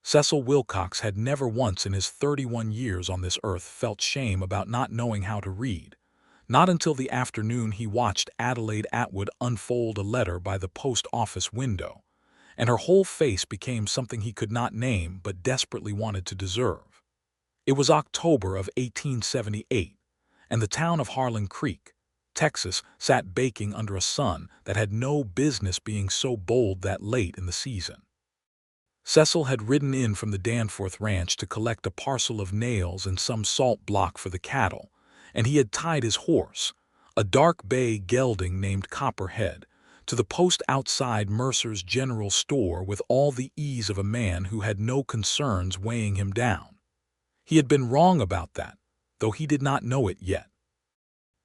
Cecil Wilcox had never once in his 31 years on this earth felt shame about not knowing how to read. Not until the afternoon he watched Adelaide Atwood unfold a letter by the post office window, and her whole face became something he could not name but desperately wanted to deserve. It was October of 1878, and the town of Harlan Creek, Texas, sat baking under a sun that had no business being so bold that late in the season. Cecil had ridden in from the Danforth ranch to collect a parcel of nails and some salt block for the cattle, and he had tied his horse, a dark bay gelding named Copperhead, to the post outside Mercer's general store with all the ease of a man who had no concerns weighing him down. He had been wrong about that, though he did not know it yet.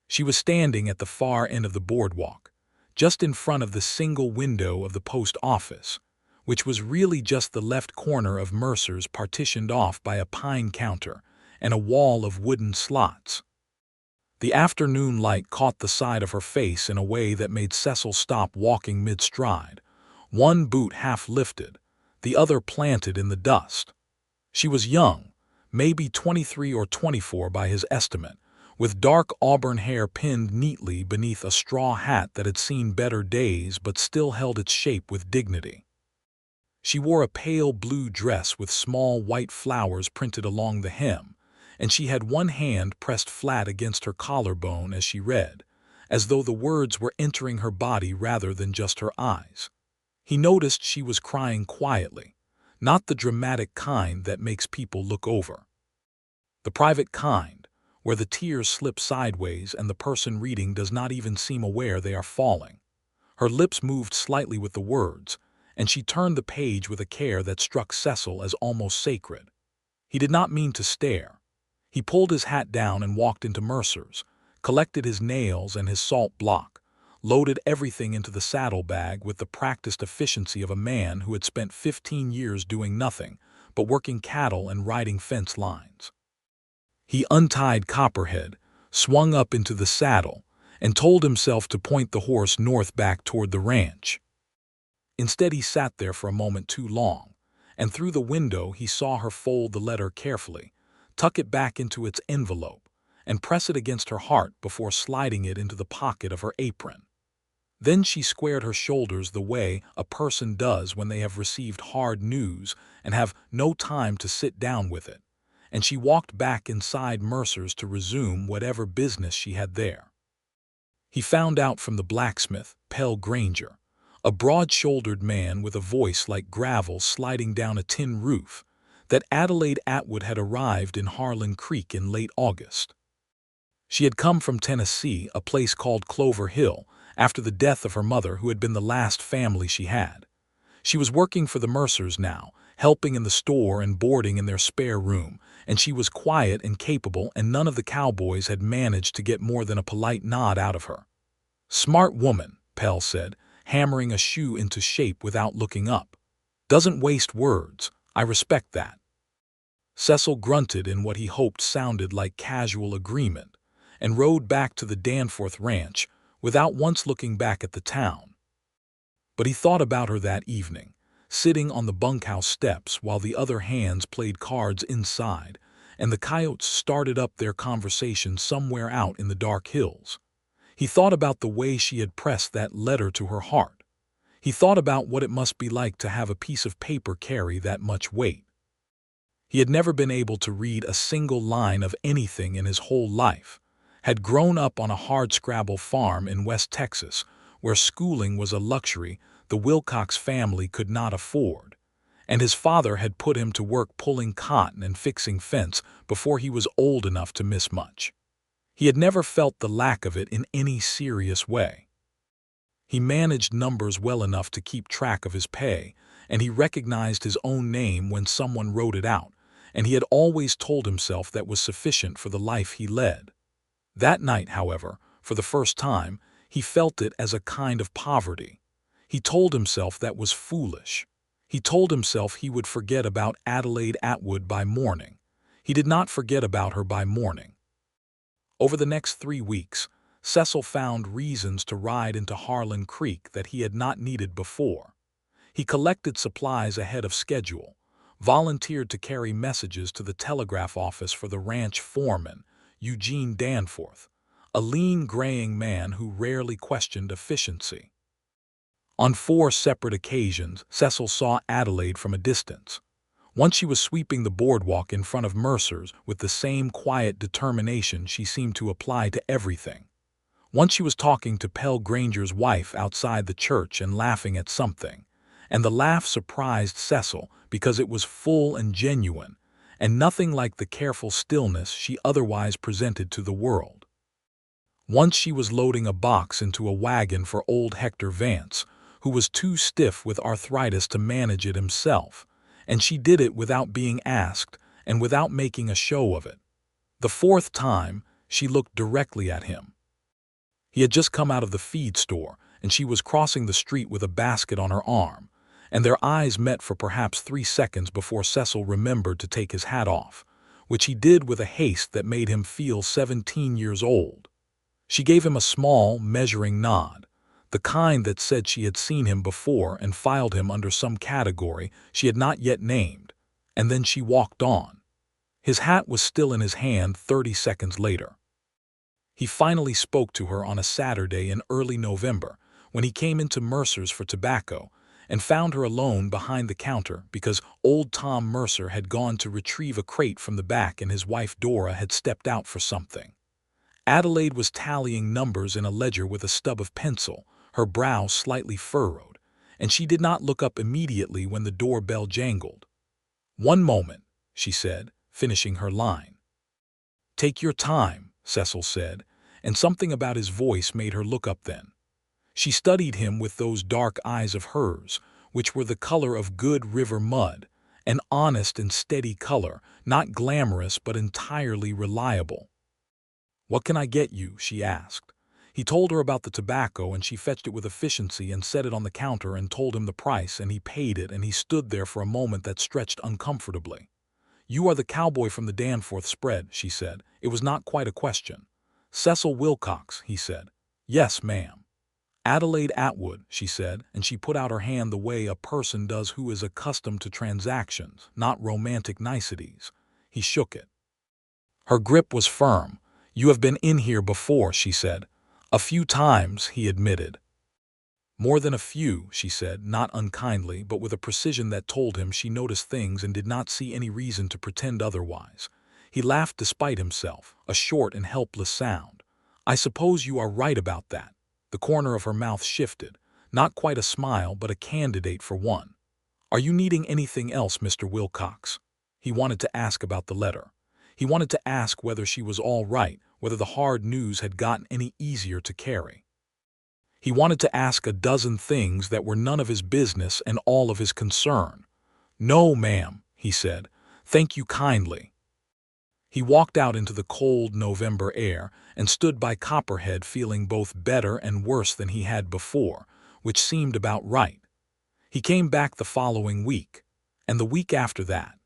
She was standing at the far end of the boardwalk, just in front of the single window of the post office, which was really just the left corner of Mercer's partitioned off by a pine counter and a wall of wooden slots. The afternoon light caught the side of her face in a way that made Cecil stop walking mid-stride, one boot half lifted, the other planted in the dust. She was young, maybe 23 or 24 by his estimate, with dark auburn hair pinned neatly beneath a straw hat that had seen better days but still held its shape with dignity. She wore a pale blue dress with small white flowers printed along the hem, and she had one hand pressed flat against her collarbone as she read, as though the words were entering her body rather than just her eyes. He noticed she was crying quietly, not the dramatic kind that makes people look over. The private kind, where the tears slip sideways and the person reading does not even seem aware they are falling. Her lips moved slightly with the words, and she turned the page with a care that struck Cecil as almost sacred. He did not mean to stare. He pulled his hat down and walked into Mercer's, collected his nails and his salt block, loaded everything into the saddlebag with the practiced efficiency of a man who had spent 15 years doing nothing but working cattle and riding fence lines. He untied Copperhead, swung up into the saddle, and told himself to point the horse north back toward the ranch. Instead, he sat there for a moment too long, and through the window he saw her fold the letter carefully, tuck it back into its envelope, and press it against her heart before sliding it into the pocket of her apron. Then she squared her shoulders the way a person does when they have received hard news and have no time to sit down with it, and she walked back inside Mercer's to resume whatever business she had there. He found out from the blacksmith, Pell Granger, a broad-shouldered man with a voice like gravel sliding down a tin roof, that Adelaide Atwood had arrived in Harlan Creek in late August. She had come from Tennessee, a place called Clover Hill, after the death of her mother, who had been the last family she had. She was working for the Mercers now, helping in the store and boarding in their spare room, and she was quiet and capable, and none of the cowboys had managed to get more than a polite nod out of her. "Smart woman," Pell said, hammering a shoe into shape without looking up. "Doesn't waste words. I respect that." Cecil grunted in what he hoped sounded like casual agreement, and rode back to the Danforth ranch without once looking back at the town. But he thought about her that evening, sitting on the bunkhouse steps while the other hands played cards inside, and the coyotes started up their conversation somewhere out in the dark hills. He thought about the way she had pressed that letter to her heart. He thought about what it must be like to have a piece of paper carry that much weight. He had never been able to read a single line of anything in his whole life, had grown up on a hardscrabble farm in West Texas, where schooling was a luxury the Wilcox family could not afford, and his father had put him to work pulling cotton and fixing fence before he was old enough to miss much. He had never felt the lack of it in any serious way. He managed numbers well enough to keep track of his pay, and he recognized his own name when someone wrote it out, and he had always told himself that was sufficient for the life he led. That night, however, for the first time, he felt it as a kind of poverty. He told himself that was foolish. He told himself he would forget about Adelaide Atwood by morning. He did not forget about her by morning. Over the next 3 weeks, Cecil found reasons to ride into Harlan Creek that he had not needed before. He collected supplies ahead of schedule, volunteered to carry messages to the telegraph office for the ranch foreman, Eugene Danforth, a lean, graying man who rarely questioned efficiency. On 4 separate occasions, Cecil saw Adelaide from a distance. Once she was sweeping the boardwalk in front of Mercer's with the same quiet determination she seemed to apply to everything. Once she was talking to Pell Granger's wife outside the church and laughing at something, and the laugh surprised Cecil because it was full and genuine, and nothing like the careful stillness she otherwise presented to the world. Once she was loading a box into a wagon for old Hector Vance, who was too stiff with arthritis to manage it himself, and she did it without being asked and without making a show of it. The 4th time, she looked directly at him. He had just come out of the feed store, and she was crossing the street with a basket on her arm, and their eyes met for perhaps 3 seconds before Cecil remembered to take his hat off, which he did with a haste that made him feel 17 years old. She gave him a small, measuring nod, the kind that said she had seen him before and filed him under some category she had not yet named, and then she walked on. His hat was still in his hand 30 seconds later. He finally spoke to her on a Saturday in early November when he came into Mercer's for tobacco and found her alone behind the counter because old Tom Mercer had gone to retrieve a crate from the back and his wife Dora had stepped out for something. Adelaide was tallying numbers in a ledger with a stub of pencil, her brow slightly furrowed, and she did not look up immediately when the doorbell jangled. "One moment," she said, finishing her line. "Take your time," Cecil said, and something about his voice made her look up then. She studied him with those dark eyes of hers, which were the color of good river mud, an honest and steady color, not glamorous but entirely reliable. "What can I get you?" she asked. He told her about the tobacco and she fetched it with efficiency and set it on the counter and told him the price and he paid it and he stood there for a moment that stretched uncomfortably. "You are the cowboy from the Danforth spread," she said. It was not quite a question. "Cecil Wilcox," he said. "Yes, ma'am." "Adelaide Atwood," she said, and she put out her hand the way a person does who is accustomed to transactions, not romantic niceties. He shook it. Her grip was firm. "You have been in here before," she said. "A few times," he admitted. "More than a few," she said, not unkindly, but with a precision that told him she noticed things and did not see any reason to pretend otherwise. He laughed despite himself, a short and helpless sound. "I suppose you are right about that." The corner of her mouth shifted, not quite a smile but a candidate for one. "Are you needing anything else, Mr. Wilcox?" He wanted to ask about the letter. He wanted to ask whether she was all right, whether the hard news had gotten any easier to carry. He wanted to ask a dozen things that were none of his business and all of his concern. "No, ma'am," he said. "Thank you kindly." He walked out into the cold November air and stood by Copperhead feeling both better and worse than he had before, which seemed about right. He came back the following week, and the week after that.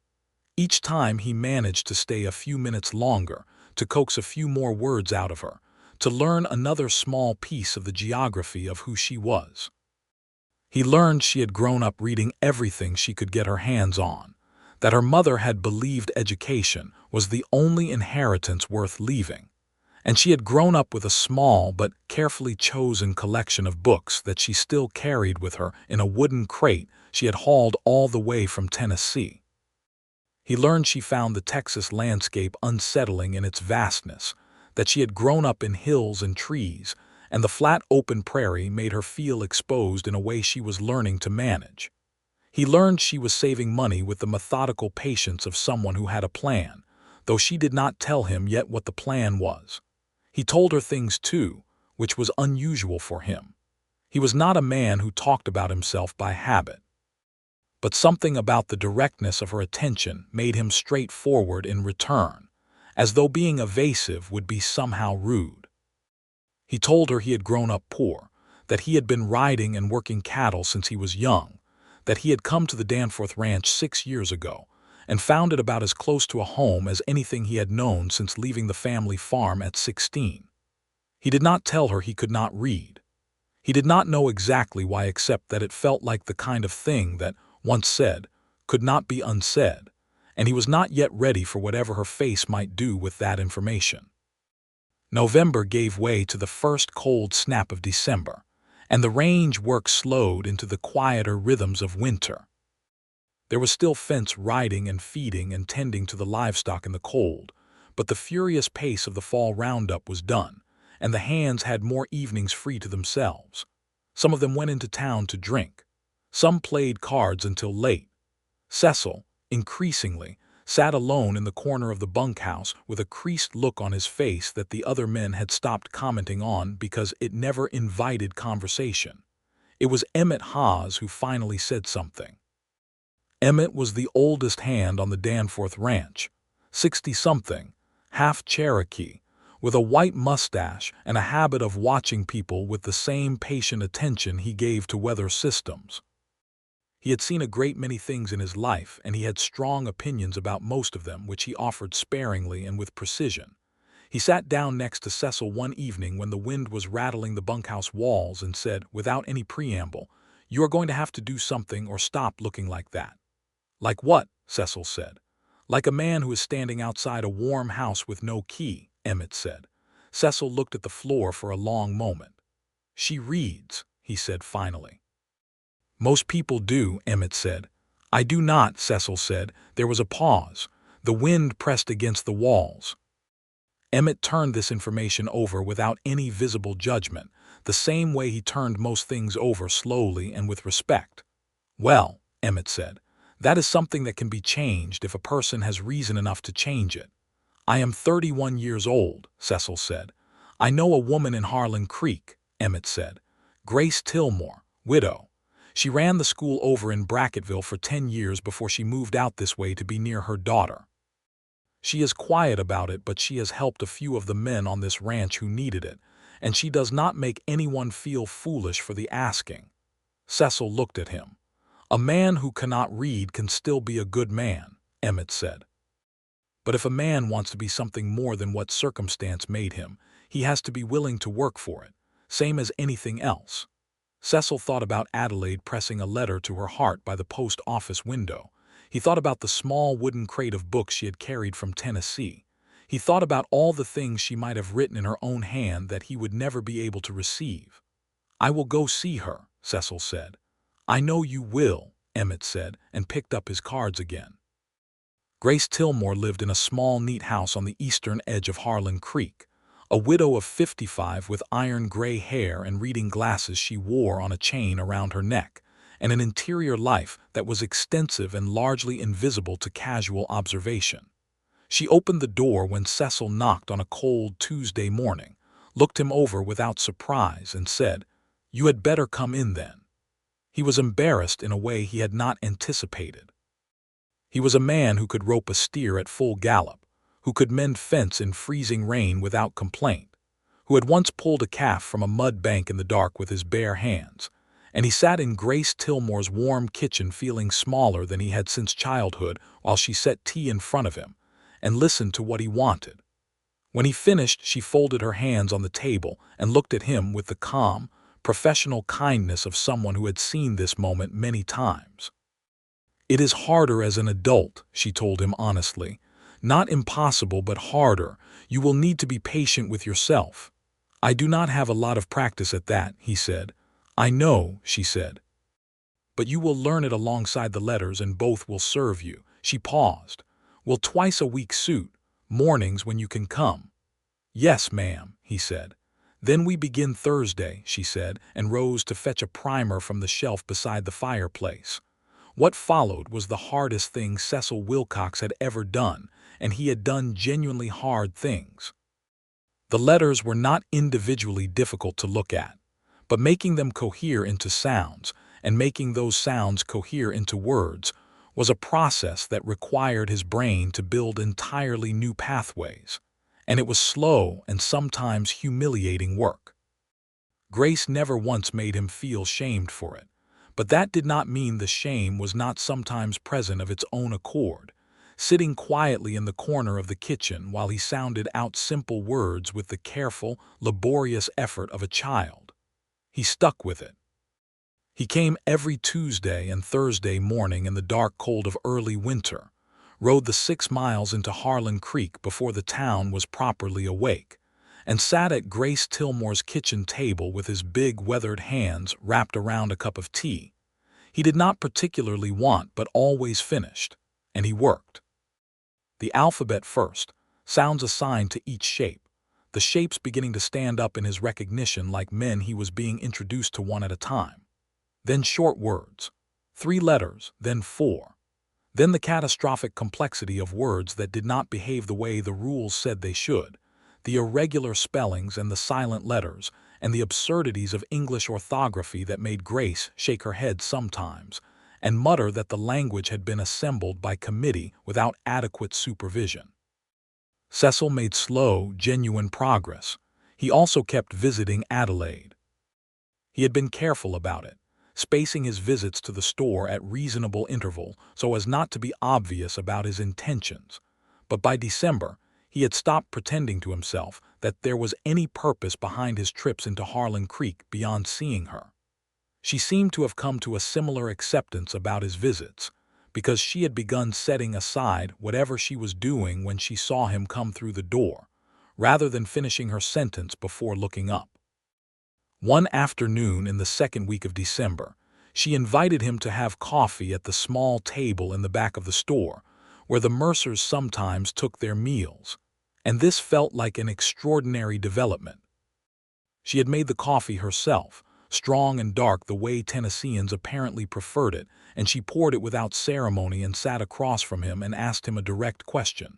Each time he managed to stay a few minutes longer, to coax a few more words out of her, to learn another small piece of the geography of who she was. He learned she had grown up reading everything she could get her hands on, that her mother had believed education was the only inheritance worth leaving, and she had grown up with a small but carefully chosen collection of books that she still carried with her in a wooden crate she had hauled all the way from Tennessee. He learned she found the Texas landscape unsettling in its vastness, that she had grown up in hills and trees, and the flat open prairie made her feel exposed in a way she was learning to manage. He learned she was saving money with the methodical patience of someone who had a plan, though she did not tell him yet what the plan was. He told her things too, which was unusual for him. He was not a man who talked about himself by habit. But something about the directness of her attention made him straightforward in return, as though being evasive would be somehow rude. He told her he had grown up poor, that he had been riding and working cattle since he was young, that he had come to the Danforth Ranch 6 years ago, and found it about as close to a home as anything he had known since leaving the family farm at 16. He did not tell her he could not read. He did not know exactly why except that it felt like the kind of thing that, once said, could not be unsaid, and he was not yet ready for whatever her face might do with that information. November gave way to the first cold snap of December, and the range work slowed into the quieter rhythms of winter. There was still fence riding and feeding and tending to the livestock in the cold, but the furious pace of the fall roundup was done, and the hands had more evenings free to themselves. Some of them went into town to drink. Some played cards until late. Cecil, increasingly, sat alone in the corner of the bunkhouse with a creased look on his face that the other men had stopped commenting on because it never invited conversation. It was Emmett Hawes who finally said something. Emmett was the oldest hand on the Danforth ranch, 60-something, half Cherokee, with a white mustache and a habit of watching people with the same patient attention he gave to weather systems. He had seen a great many things in his life, and he had strong opinions about most of them, which he offered sparingly and with precision. He sat down next to Cecil one evening when the wind was rattling the bunkhouse walls and said, without any preamble, "You are going to have to do something or stop looking like that." "Like what?" Cecil said. "Like a man who is standing outside a warm house with no key," Emmett said. Cecil looked at the floor for a long moment. "She reads," he said finally. "Most people do," Emmett said. "I do not," Cecil said. There was a pause. The wind pressed against the walls. Emmett turned this information over without any visible judgment, the same way he turned most things over, slowly and with respect. "Well," Emmett said, "that is something that can be changed if a person has reason enough to change it." "I am 31 years old," Cecil said. "I know a woman in Harlan Creek," Emmett said. "Grace Tillmore, widow. She ran the school over in Brackettville for 10 years before she moved out this way to be near her daughter. She is quiet about it, but she has helped a few of the men on this ranch who needed it, and she does not make anyone feel foolish for the asking." Cecil looked at him. "A man who cannot read can still be a good man," Emmett said. "But if a man wants to be something more than what circumstance made him, he has to be willing to work for it, same as anything else." Cecil thought about Adelaide pressing a letter to her heart by the post office window. He thought about the small wooden crate of books she had carried from Tennessee. He thought about all the things she might have written in her own hand that he would never be able to receive. "I will go see her," Cecil said. "I know you will," Emmett said, and picked up his cards again. Grace Tillmore lived in a small, neat house on the eastern edge of Harlan Creek. A widow of 55 with iron gray hair and reading glasses she wore on a chain around her neck, and an interior life that was extensive and largely invisible to casual observation. She opened the door when Cecil knocked on a cold Tuesday morning, looked him over without surprise, and said, "You had better come in then." He was embarrassed in a way he had not anticipated. He was a man who could rope a steer at full gallop, who could mend fence in freezing rain without complaint, who had once pulled a calf from a mud bank in the dark with his bare hands, and he sat in Grace Tillmore's warm kitchen feeling smaller than he had since childhood while she set tea in front of him, and listened to what he wanted. When he finished, she folded her hands on the table and looked at him with the calm, professional kindness of someone who had seen this moment many times. "It is harder as an adult," she told him honestly. "Not impossible, but harder. You will need to be patient with yourself." "I do not have a lot of practice at that," he said. "I know," she said. "But you will learn it alongside the letters, and both will serve you." She paused. "Will twice a week suit? Mornings when you can come?" "Yes, ma'am," he said. "Then we begin Thursday," she said, and rose to fetch a primer from the shelf beside the fireplace. What followed was the hardest thing Cecil Wilcox had ever done, and he had done genuinely hard things. The letters were not individually difficult to look at, but making them cohere into sounds, and making those sounds cohere into words, was a process that required his brain to build entirely new pathways, and it was slow and sometimes humiliating work. Grace never once made him feel shamed for it, but that did not mean the shame was not sometimes present of its own accord, sitting quietly in the corner of the kitchen while he sounded out simple words with the careful, laborious effort of a child. He stuck with it. He came every Tuesday and Thursday morning in the dark cold of early winter, rode the 6 miles into Harlan Creek before the town was properly awake, and sat at Grace Tillmore's kitchen table with his big weathered hands wrapped around a cup of tea. He did not particularly want but always finished, and he worked. The alphabet first, sounds assigned to each shape, the shapes beginning to stand up in his recognition like men he was being introduced to one at a time. Then short words, 3 letters, then 4. Then the catastrophic complexity of words that did not behave the way the rules said they should, the irregular spellings and the silent letters, and the absurdities of English orthography that made Grace shake her head sometimes and mutter that the language had been assembled by committee without adequate supervision. Cecil made slow, genuine progress. He also kept visiting Adelaide. He had been careful about it, spacing his visits to the store at reasonable interval so as not to be obvious about his intentions. But by December, he had stopped pretending to himself that there was any purpose behind his trips into Harlan Creek beyond seeing her. She seemed to have come to a similar acceptance about his visits, because she had begun setting aside whatever she was doing when she saw him come through the door, rather than finishing her sentence before looking up. One afternoon in the second week of December, she invited him to have coffee at the small table in the back of the store, where the Mercers sometimes took their meals, and this felt like an extraordinary development. She had made the coffee herself, strong and dark the way Tennesseans apparently preferred it, and she poured it without ceremony and sat across from him and asked him a direct question.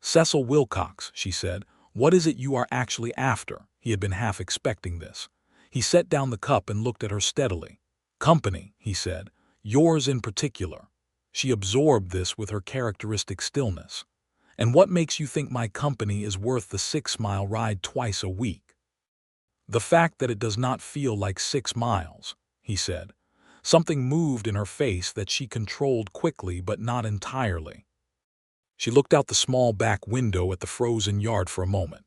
"Cecil Wilcox," she said, "what is it you are actually after?" He had been half expecting this. He set down the cup and looked at her steadily. "Company," he said, "yours in particular." She absorbed this with her characteristic stillness. "And what makes you think my company is worth the 6-mile ride twice a week?" "The fact that it does not feel like 6 miles, he said. Something moved in her face that she controlled quickly but not entirely. She looked out the small back window at the frozen yard for a moment.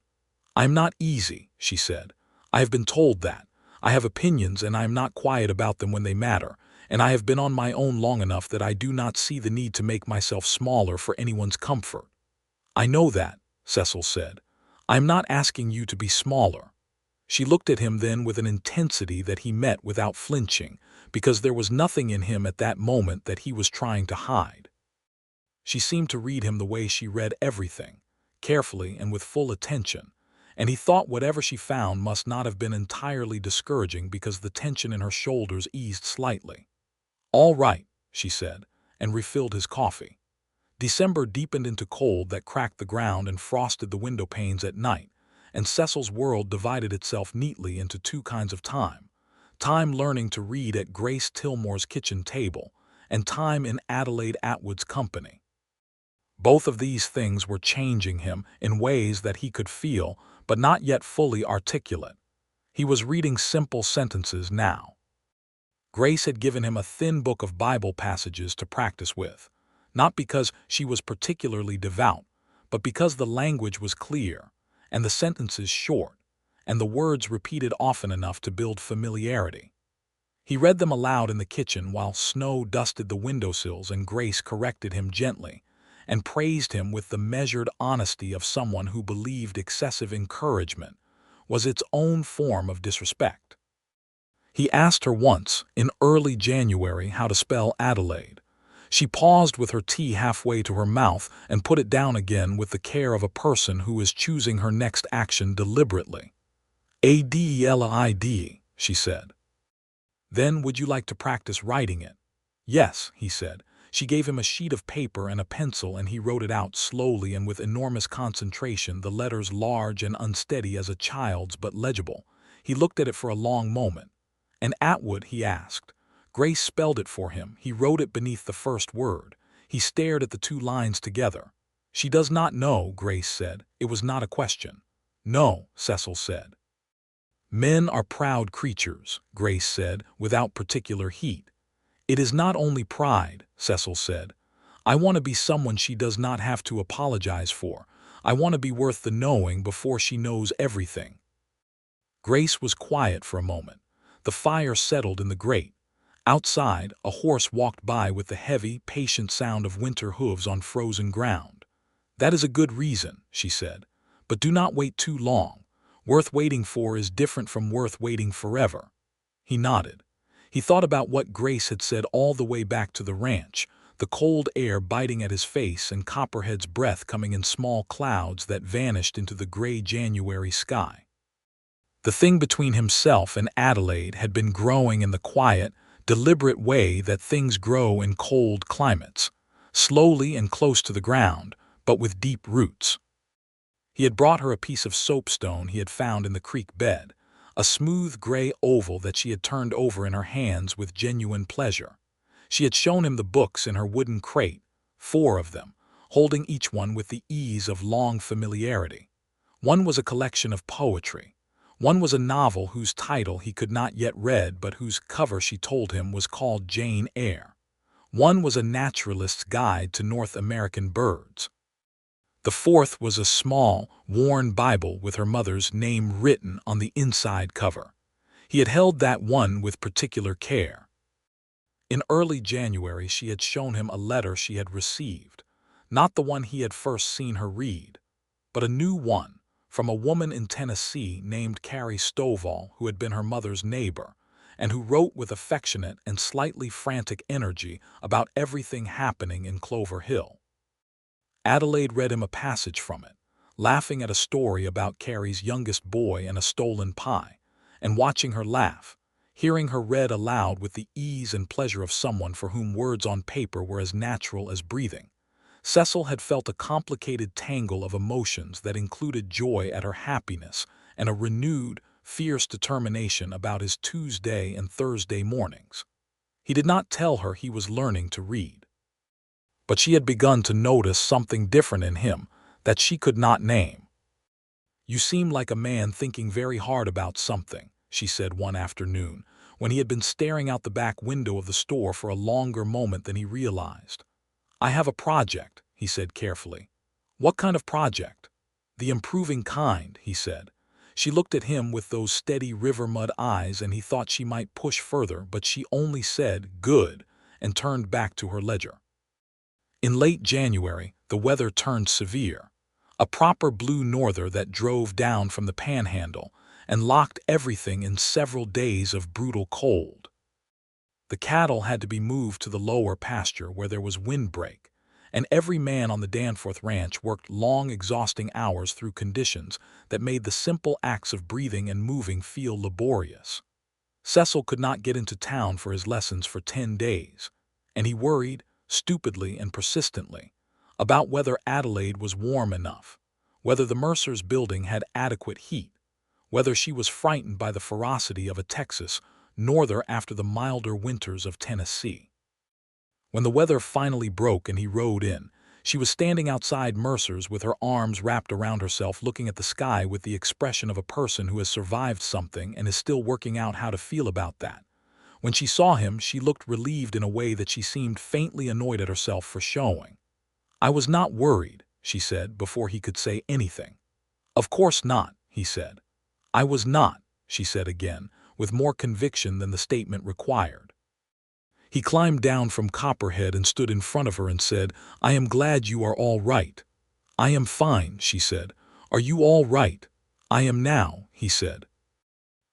"I'm not easy," she said. "I have been told that. I have opinions and I am not quiet about them when they matter, and I have been on my own long enough that I do not see the need to make myself smaller for anyone's comfort." "I know that," Cecil said. "I am not asking you to be smaller." She looked at him then with an intensity that he met without flinching, because there was nothing in him at that moment that he was trying to hide. She seemed to read him the way she read everything, carefully and with full attention, and he thought whatever she found must not have been entirely discouraging because the tension in her shoulders eased slightly. "All right," she said, and refilled his coffee. December deepened into cold that cracked the ground and frosted the window panes at night, and Cecil's world divided itself neatly into 2 kinds of time: time learning to read at Grace Tillmore's kitchen table, and time in Adelaide Atwood's company. Both of these things were changing him in ways that he could feel, but not yet fully articulate. He was reading simple sentences now. Grace had given him a thin book of Bible passages to practice with, not because she was particularly devout, but because the language was clear, and the sentences short, and the words repeated often enough to build familiarity. He read them aloud in the kitchen while snow dusted the windowsills and Grace corrected him gently, and praised him with the measured honesty of someone who believed excessive encouragement was its own form of disrespect. He asked her once, in early January, how to spell Adelaide. She paused with her tea halfway to her mouth and put it down again with the care of a person who is choosing her next action deliberately. "Adelaide," she said. "Then would you like to practice writing it?" "Yes," he said. She gave him a sheet of paper and a pencil, and he wrote it out slowly and with enormous concentration, the letters large and unsteady as a child's but legible. He looked at it for a long moment. "And Atwood?" he asked. Grace spelled it for him. He wrote it beneath the first word. He stared at the 2 lines together. "She does not know," Grace said. It was not a question. "No," Cecil said. "Men are proud creatures," Grace said, without particular heat. "It is not only pride," Cecil said. "I want to be someone she does not have to apologize for. I want to be worth the knowing before she knows everything." Grace was quiet for a moment. The fire settled in the grate. Outside, a horse walked by with the heavy, patient sound of winter hooves on frozen ground. "That is a good reason," she said. "But do not wait too long. Worth waiting for is different from worth waiting forever." He nodded. He thought about what Grace had said all the way back to the ranch, the cold air biting at his face and Copperhead's breath coming in small clouds that vanished into the gray January sky. The thing between himself and Adelaide had been growing in the quiet, deliberate way that things grow in cold climates, slowly and close to the ground, but with deep roots. He had brought her a piece of soapstone he had found in the creek bed, a smooth gray oval that she had turned over in her hands with genuine pleasure. She had shown him the books in her wooden crate, 4 of them, holding each one with the ease of long familiarity. One was a collection of poetry. One was a novel whose title he could not yet read but whose cover she told him was called Jane Eyre. One was a naturalist's guide to North American birds. The 4th was a small, worn Bible with her mother's name written on the inside cover. He had held that one with particular care. In early January she had shown him a letter she had received, not the one he had first seen her read, but a new one, from a woman in Tennessee named Carrie Stovall, who had been her mother's neighbor, and who wrote with affectionate and slightly frantic energy about everything happening in Clover Hill. Adelaide read him a passage from it, laughing at a story about Carrie's youngest boy and a stolen pie, and watching her laugh, hearing her read aloud with the ease and pleasure of someone for whom words on paper were as natural as breathing. Cecil had felt a complicated tangle of emotions that included joy at her happiness and a renewed, fierce determination about his Tuesday and Thursday mornings. He did not tell her he was learning to read. But she had begun to notice something different in him that she could not name. "You seem like a man thinking very hard about something," she said one afternoon, when he had been staring out the back window of the store for a longer moment than he realized. "I have a project," he said carefully. "What kind of project?" "The improving kind," he said. She looked at him with those steady river mud eyes and he thought she might push further, but she only said, "Good," and turned back to her ledger. In late January, the weather turned severe, a proper blue norther that drove down from the panhandle and locked everything in several days of brutal cold. The cattle had to be moved to the lower pasture where there was windbreak, and every man on the Danforth ranch worked long, exhausting hours through conditions that made the simple acts of breathing and moving feel laborious. Cecil could not get into town for his lessons for 10 days, and he worried, stupidly and persistently, about whether Adelaide was warm enough, whether the Mercers' building had adequate heat, whether she was frightened by the ferocity of a Texas norther after the milder winters of Tennessee. When the weather finally broke and he rode in, she was standing outside Mercer's with her arms wrapped around herself, looking at the sky with the expression of a person who has survived something and is still working out how to feel about that. When she saw him, she looked relieved in a way that she seemed faintly annoyed at herself for showing. "I was not worried," she said before he could say anything. "Of course not," he said. "I was not," she said again, with more conviction than the statement required. He climbed down from Copperhead and stood in front of her and said, "I am glad you are all right." "I am fine," she said. "Are you all right?" "I am now," he said.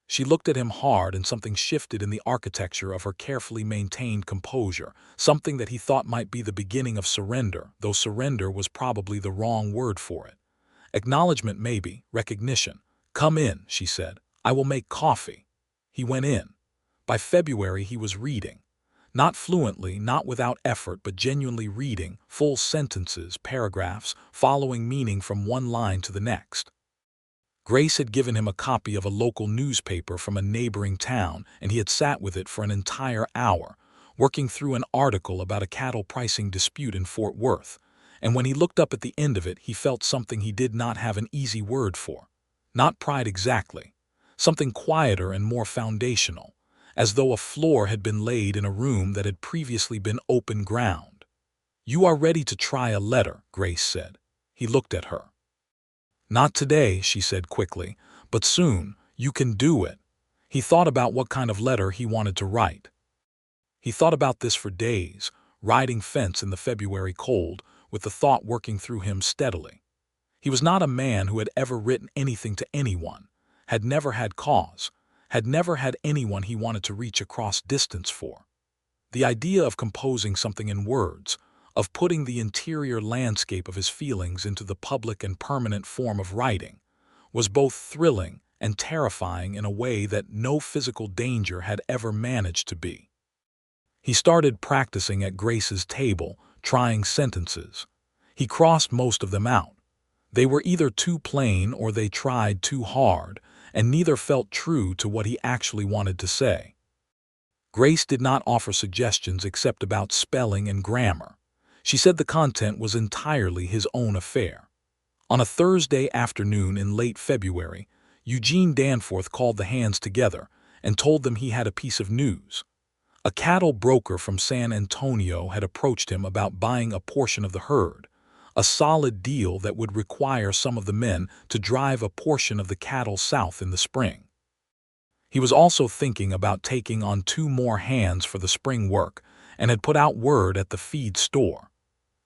She looked at him hard, and something shifted in the architecture of her carefully maintained composure, something that he thought might be the beginning of surrender, though surrender was probably the wrong word for it. Acknowledgement maybe, recognition. "Come in," she said. "I will make coffee." He went in. By February he was reading. Not fluently, not without effort, but genuinely reading, full sentences, paragraphs, following meaning from one line to the next. Grace had given him a copy of a local newspaper from a neighboring town, and he had sat with it for an entire hour, working through an article about a cattle pricing dispute in Fort Worth, and when he looked up at the end of it he felt something he did not have an easy word for. Not pride exactly. Something quieter and more foundational, as though a floor had been laid in a room that had previously been open ground. "You are ready to try a letter," Grace said. He looked at her. "Not today," she said quickly, "but soon. You can do it." He thought about what kind of letter he wanted to write. He thought about this for days, riding fence in the February cold, with the thought working through him steadily. He was not a man who had ever written anything to anyone, had never had cause, had never had anyone he wanted to reach across distance for. The idea of composing something in words, of putting the interior landscape of his feelings into the public and permanent form of writing, was both thrilling and terrifying in a way that no physical danger had ever managed to be. He started practicing at Grace's table, trying sentences. He crossed most of them out. They were either too plain or they tried too hard, and neither felt true to what he actually wanted to say. Grace did not offer suggestions except about spelling and grammar. She said the content was entirely his own affair. On a Thursday afternoon in late February, Eugene Danforth called the hands together and told them he had a piece of news. A cattle broker from San Antonio had approached him about buying a portion of the herd, a solid deal that would require some of the men to drive a portion of the cattle south in the spring. He was also thinking about taking on 2 more hands for the spring work and had put out word at the feed store.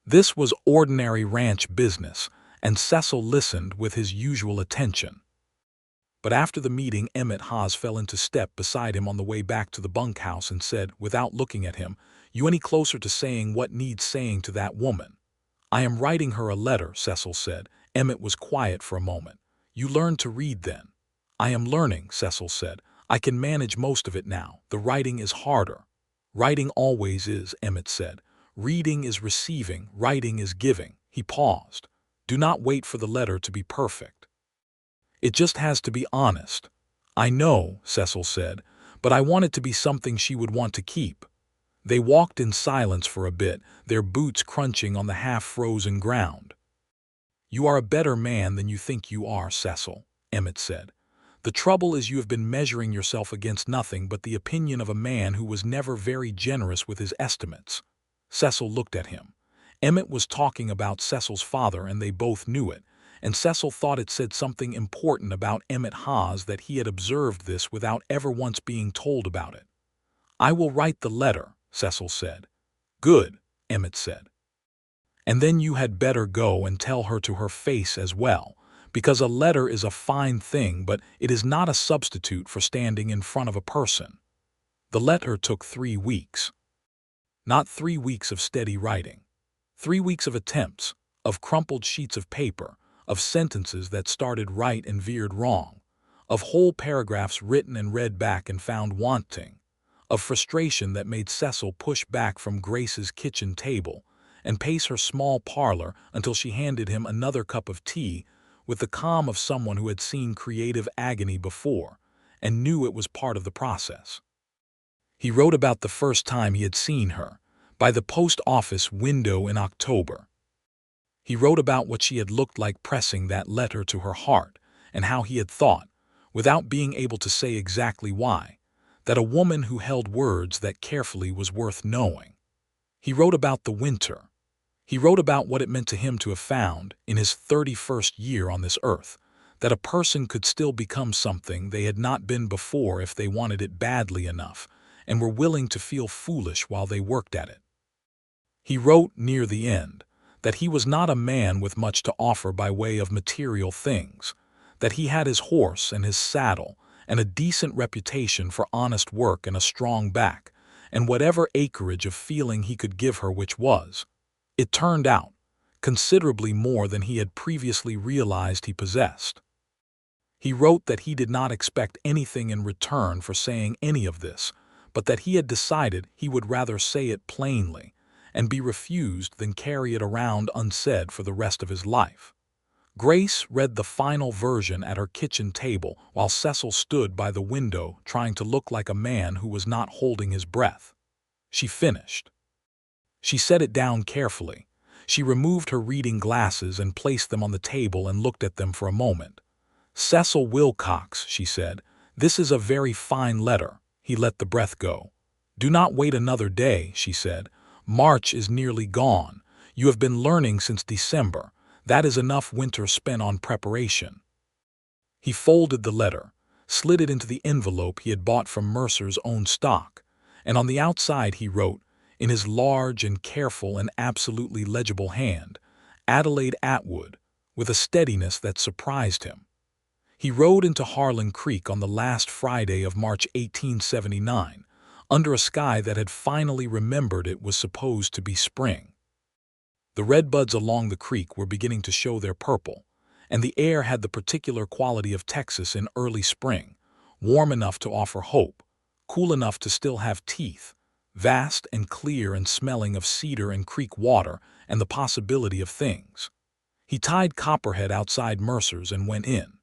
This was ordinary ranch business, and Cecil listened with his usual attention. But after the meeting, Emmett Haas fell into step beside him on the way back to the bunkhouse and said, without looking at him, "You any closer to saying what needs saying to that woman?" "I am writing her a letter," Cecil said. Emmett was quiet for a moment. "You learned to read then?" "I am learning," Cecil said. "I can manage most of it now. The writing is harder." "Writing always is," Emmett said. "Reading is receiving, writing is giving." He paused. "Do not wait for the letter to be perfect. It just has to be honest." "I know," Cecil said, "but I want it to be something she would want to keep." They walked in silence for a bit, their boots crunching on the half-frozen ground. "You are a better man than you think you are, Cecil," Emmett said. "The trouble is you have been measuring yourself against nothing but the opinion of a man who was never very generous with his estimates." Cecil looked at him. Emmett was talking about Cecil's father, and they both knew it, and Cecil thought it said something important about Emmett Haas that he had observed this without ever once being told about it. "I will write the letter," Cecil said. "Good," Emmett said. "And then you had better go and tell her to her face as well, because a letter is a fine thing, but it is not a substitute for standing in front of a person." The letter took 3 weeks. Not 3 weeks of steady writing. 3 weeks of attempts, of crumpled sheets of paper, of sentences that started right and veered wrong, of whole paragraphs written and read back and found wanting, of frustration that made Cecil push back from Grace's kitchen table and pace her small parlor until she handed him another cup of tea with the calm of someone who had seen creative agony before and knew it was part of the process. He wrote about the first time he had seen her, by the post office window in October. He wrote about what she had looked like pressing that letter to her heart, and how he had thought, without being able to say exactly why, that a woman who held words that carefully was worth knowing. He wrote about the winter. He wrote about what it meant to him to have found, in his 31st year on this earth, that a person could still become something they had not been before if they wanted it badly enough, and were willing to feel foolish while they worked at it. He wrote, near the end, that he was not a man with much to offer by way of material things, that he had his horse and his saddle, and a decent reputation for honest work and a strong back, and whatever acreage of feeling he could give her, which was, it turned out, considerably more than he had previously realized he possessed. He wrote that he did not expect anything in return for saying any of this, but that he had decided he would rather say it plainly and be refused than carry it around unsaid for the rest of his life. Grace read the final version at her kitchen table while Cecil stood by the window trying to look like a man who was not holding his breath. She finished. She set it down carefully. She removed her reading glasses and placed them on the table and looked at them for a moment. "Cecil Wilcox," she said, "this is a very fine letter." He let the breath go. "Do not wait another day," she said. "March is nearly gone. You have been learning since December. That is enough winter spent on preparation." He folded the letter, slid it into the envelope he had bought from Mercer's own stock, and on the outside he wrote, in his large and careful and absolutely legible hand, Adelaide Atwood, with a steadiness that surprised him. He rode into Harlan Creek on the last Friday of March 1879, under a sky that had finally remembered it was supposed to be spring. The redbuds along the creek were beginning to show their purple, and the air had the particular quality of Texas in early spring, warm enough to offer hope, cool enough to still have teeth, vast and clear and smelling of cedar and creek water and the possibility of things. He tied Copperhead outside Mercer's and went in.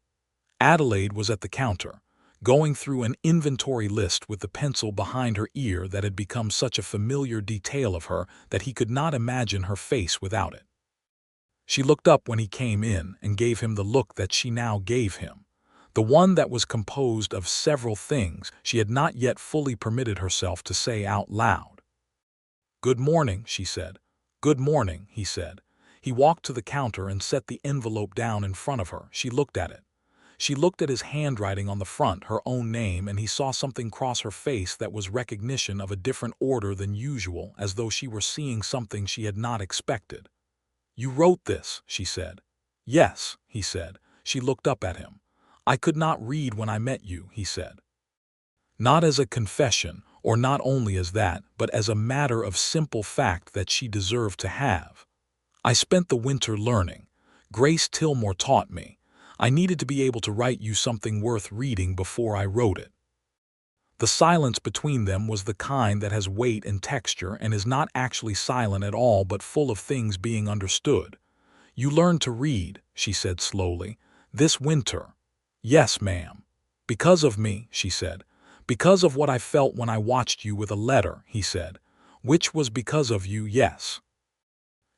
Adelaide was at the counter, going through an inventory list with the pencil behind her ear that had become such a familiar detail of her that he could not imagine her face without it. She looked up when he came in and gave him the look that she now gave him, the one that was composed of several things she had not yet fully permitted herself to say out loud. "Good morning," she said. "Good morning," he said. He walked to the counter and set the envelope down in front of her. She looked at it. She looked at his handwriting on the front, her own name, and he saw something cross her face that was recognition of a different order than usual, as though she were seeing something she had not expected. "You wrote this," she said. "Yes," he said. She looked up at him. "I could not read when I met you," he said. Not as a confession, or not only as that, but as a matter of simple fact that she deserved to have. "I spent the winter learning. Grace Tilmore taught me. I needed to be able to write you something worth reading before I wrote it." The silence between them was the kind that has weight and texture and is not actually silent at all but full of things being understood. "You learned to read," she said slowly, "this winter." "Yes, ma'am." "Because of me," she said. "Because of what I felt when I watched you with a letter," he said. "Which was because of you, yes."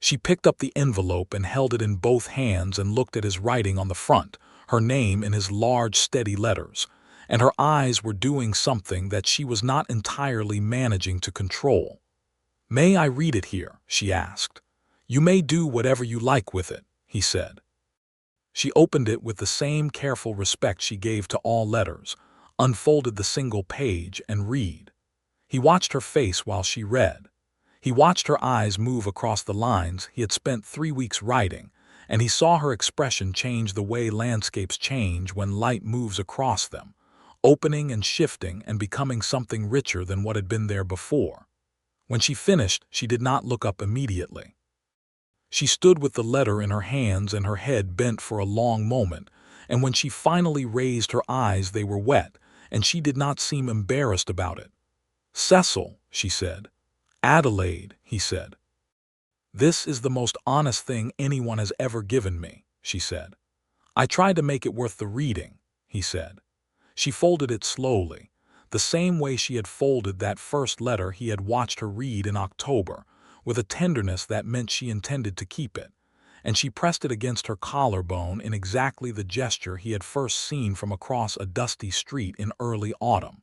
She picked up the envelope and held it in both hands and looked at his writing on the front, her name in his large, steady letters, and her eyes were doing something that she was not entirely managing to control. "May I read it here?" she asked. "You may do whatever you like with it," he said. She opened it with the same careful respect she gave to all letters, unfolded the single page, and read. He watched her face while she read. He watched her eyes move across the lines he had spent 3 weeks writing, and he saw her expression change the way landscapes change when light moves across them, opening and shifting and becoming something richer than what had been there before. When she finished, she did not look up immediately. She stood with the letter in her hands and her head bent for a long moment, and when she finally raised her eyes they were wet, and she did not seem embarrassed about it. "Cecil," she said. "Adelaide," he said. "This is the most honest thing anyone has ever given me," she said. "I tried to make it worth the reading," he said. She folded it slowly, the same way she had folded that first letter he had watched her read in October, with a tenderness that meant she intended to keep it, and she pressed it against her collarbone in exactly the gesture he had first seen from across a dusty street in early autumn.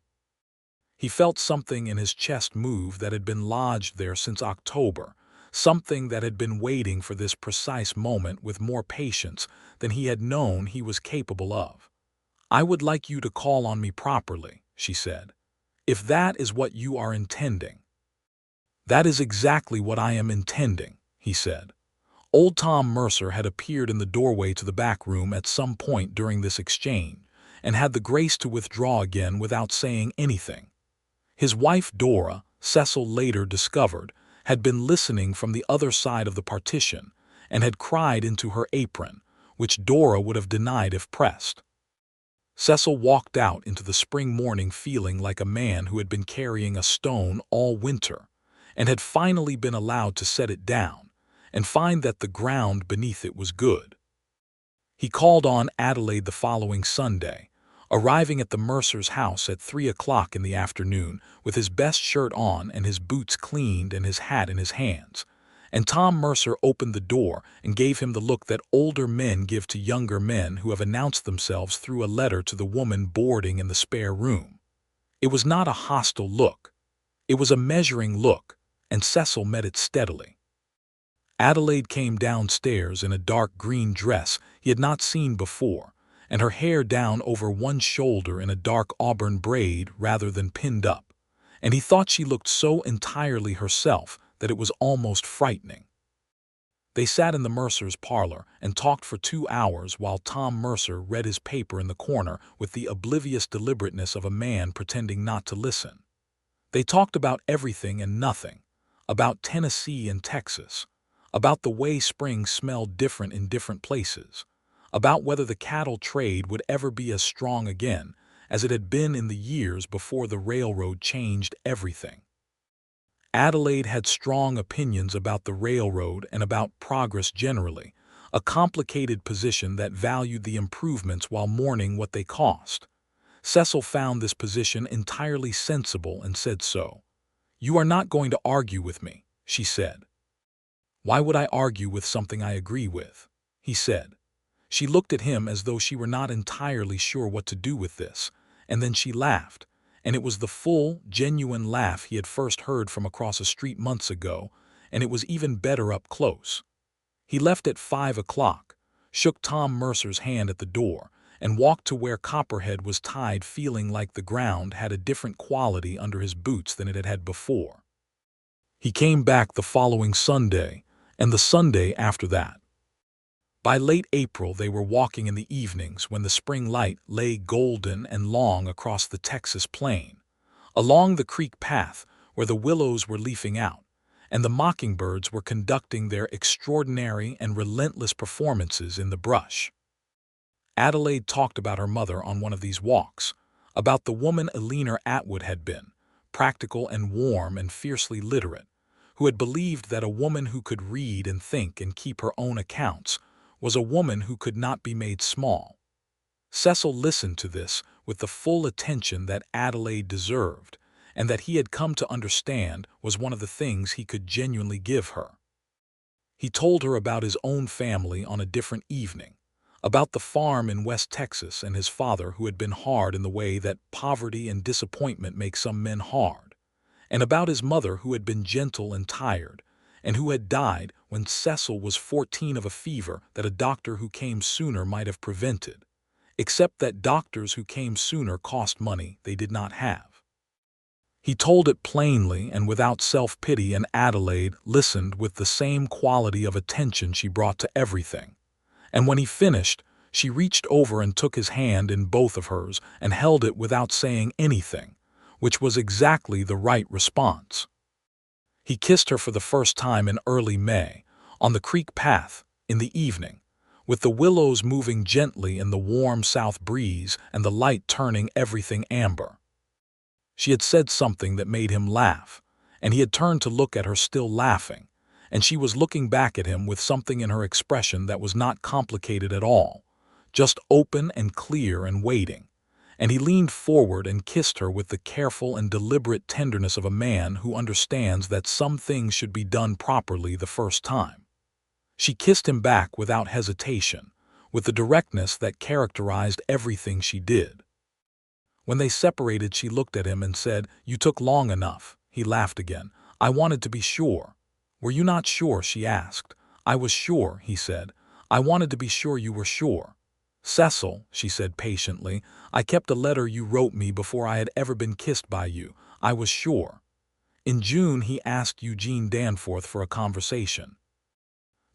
He felt something in his chest move that had been lodged there since October, something that had been waiting for this precise moment with more patience than he had known he was capable of. "I would like you to call on me properly," she said, "if that is what you are intending." "That is exactly what I am intending," he said. Old Tom Mercer had appeared in the doorway to the back room at some point during this exchange, and had the grace to withdraw again without saying anything. His wife Dora, Cecil later discovered, had been listening from the other side of the partition, and had cried into her apron, which Dora would have denied if pressed. Cecil walked out into the spring morning feeling like a man who had been carrying a stone all winter, and had finally been allowed to set it down, and find that the ground beneath it was good. He called on Adelaide the following Sunday, arriving at the Mercer's house at 3 o'clock in the afternoon with his best shirt on and his boots cleaned and his hat in his hands, and Tom Mercer opened the door and gave him the look that older men give to younger men who have announced themselves through a letter to the woman boarding in the spare room. It was not a hostile look. It was a measuring look, and Cecil met it steadily. Adelaide came downstairs in a dark green dress he had not seen before, and her hair down over one shoulder in a dark auburn braid rather than pinned up, and he thought she looked so entirely herself that it was almost frightening. They sat in the Mercer's parlor and talked for 2 hours while Tom Mercer read his paper in the corner with the oblivious deliberateness of a man pretending not to listen. They talked about everything and nothing, about Tennessee and Texas, about the way spring smelled different in different places, about whether the cattle trade would ever be as strong again as it had been in the years before the railroad changed everything. Adelaide had strong opinions about the railroad and about progress generally, a complicated position that valued the improvements while mourning what they cost. Cecil found this position entirely sensible and said so. "You are not going to argue with me," she said. "Why would I argue with something I agree with?" he said. She looked at him as though she were not entirely sure what to do with this, and then she laughed, and it was the full, genuine laugh he had first heard from across a street months ago, and it was even better up close. He left at 5 o'clock, shook Tom Mercer's hand at the door, and walked to where Copperhead was tied, feeling like the ground had a different quality under his boots than it had had before. He came back the following Sunday, and the Sunday after that. By late April they were walking in the evenings when the spring light lay golden and long across the Texas plain, along the creek path where the willows were leafing out, and the mockingbirds were conducting their extraordinary and relentless performances in the brush. Adelaide talked about her mother on one of these walks, about the woman Adelaide Atwood had been, practical and warm and fiercely literate, who had believed that a woman who could read and think and keep her own accounts was a woman who could not be made small. Cecil listened to this with the full attention that Adelaide deserved, and that he had come to understand was one of the things he could genuinely give her. He told her about his own family on a different evening, about the farm in West Texas and his father who had been hard in the way that poverty and disappointment make some men hard, and about his mother who had been gentle and tired, and who had died when Cecil was 14 of a fever that a doctor who came sooner might have prevented, except that doctors who came sooner cost money they did not have. He told it plainly and without self-pity, and Adelaide listened with the same quality of attention she brought to everything. And when he finished, she reached over and took his hand in both of hers and held it without saying anything, which was exactly the right response. He kissed her for the first time in early May, on the creek path, in the evening, with the willows moving gently in the warm south breeze and the light turning everything amber. She had said something that made him laugh, and he had turned to look at her still laughing, and she was looking back at him with something in her expression that was not complicated at all, just open and clear and waiting, and he leaned forward and kissed her with the careful and deliberate tenderness of a man who understands that some things should be done properly the first time. She kissed him back without hesitation, with the directness that characterized everything she did. When they separated, she looked at him and said, "You took long enough." He laughed again. "I wanted to be sure." "Were you not sure?" she asked. "I was sure," he said. "I wanted to be sure you were sure." "Cecil," she said patiently, "I kept a letter you wrote me before I had ever been kissed by you. I was sure." In June he asked Eugene Danforth for a conversation.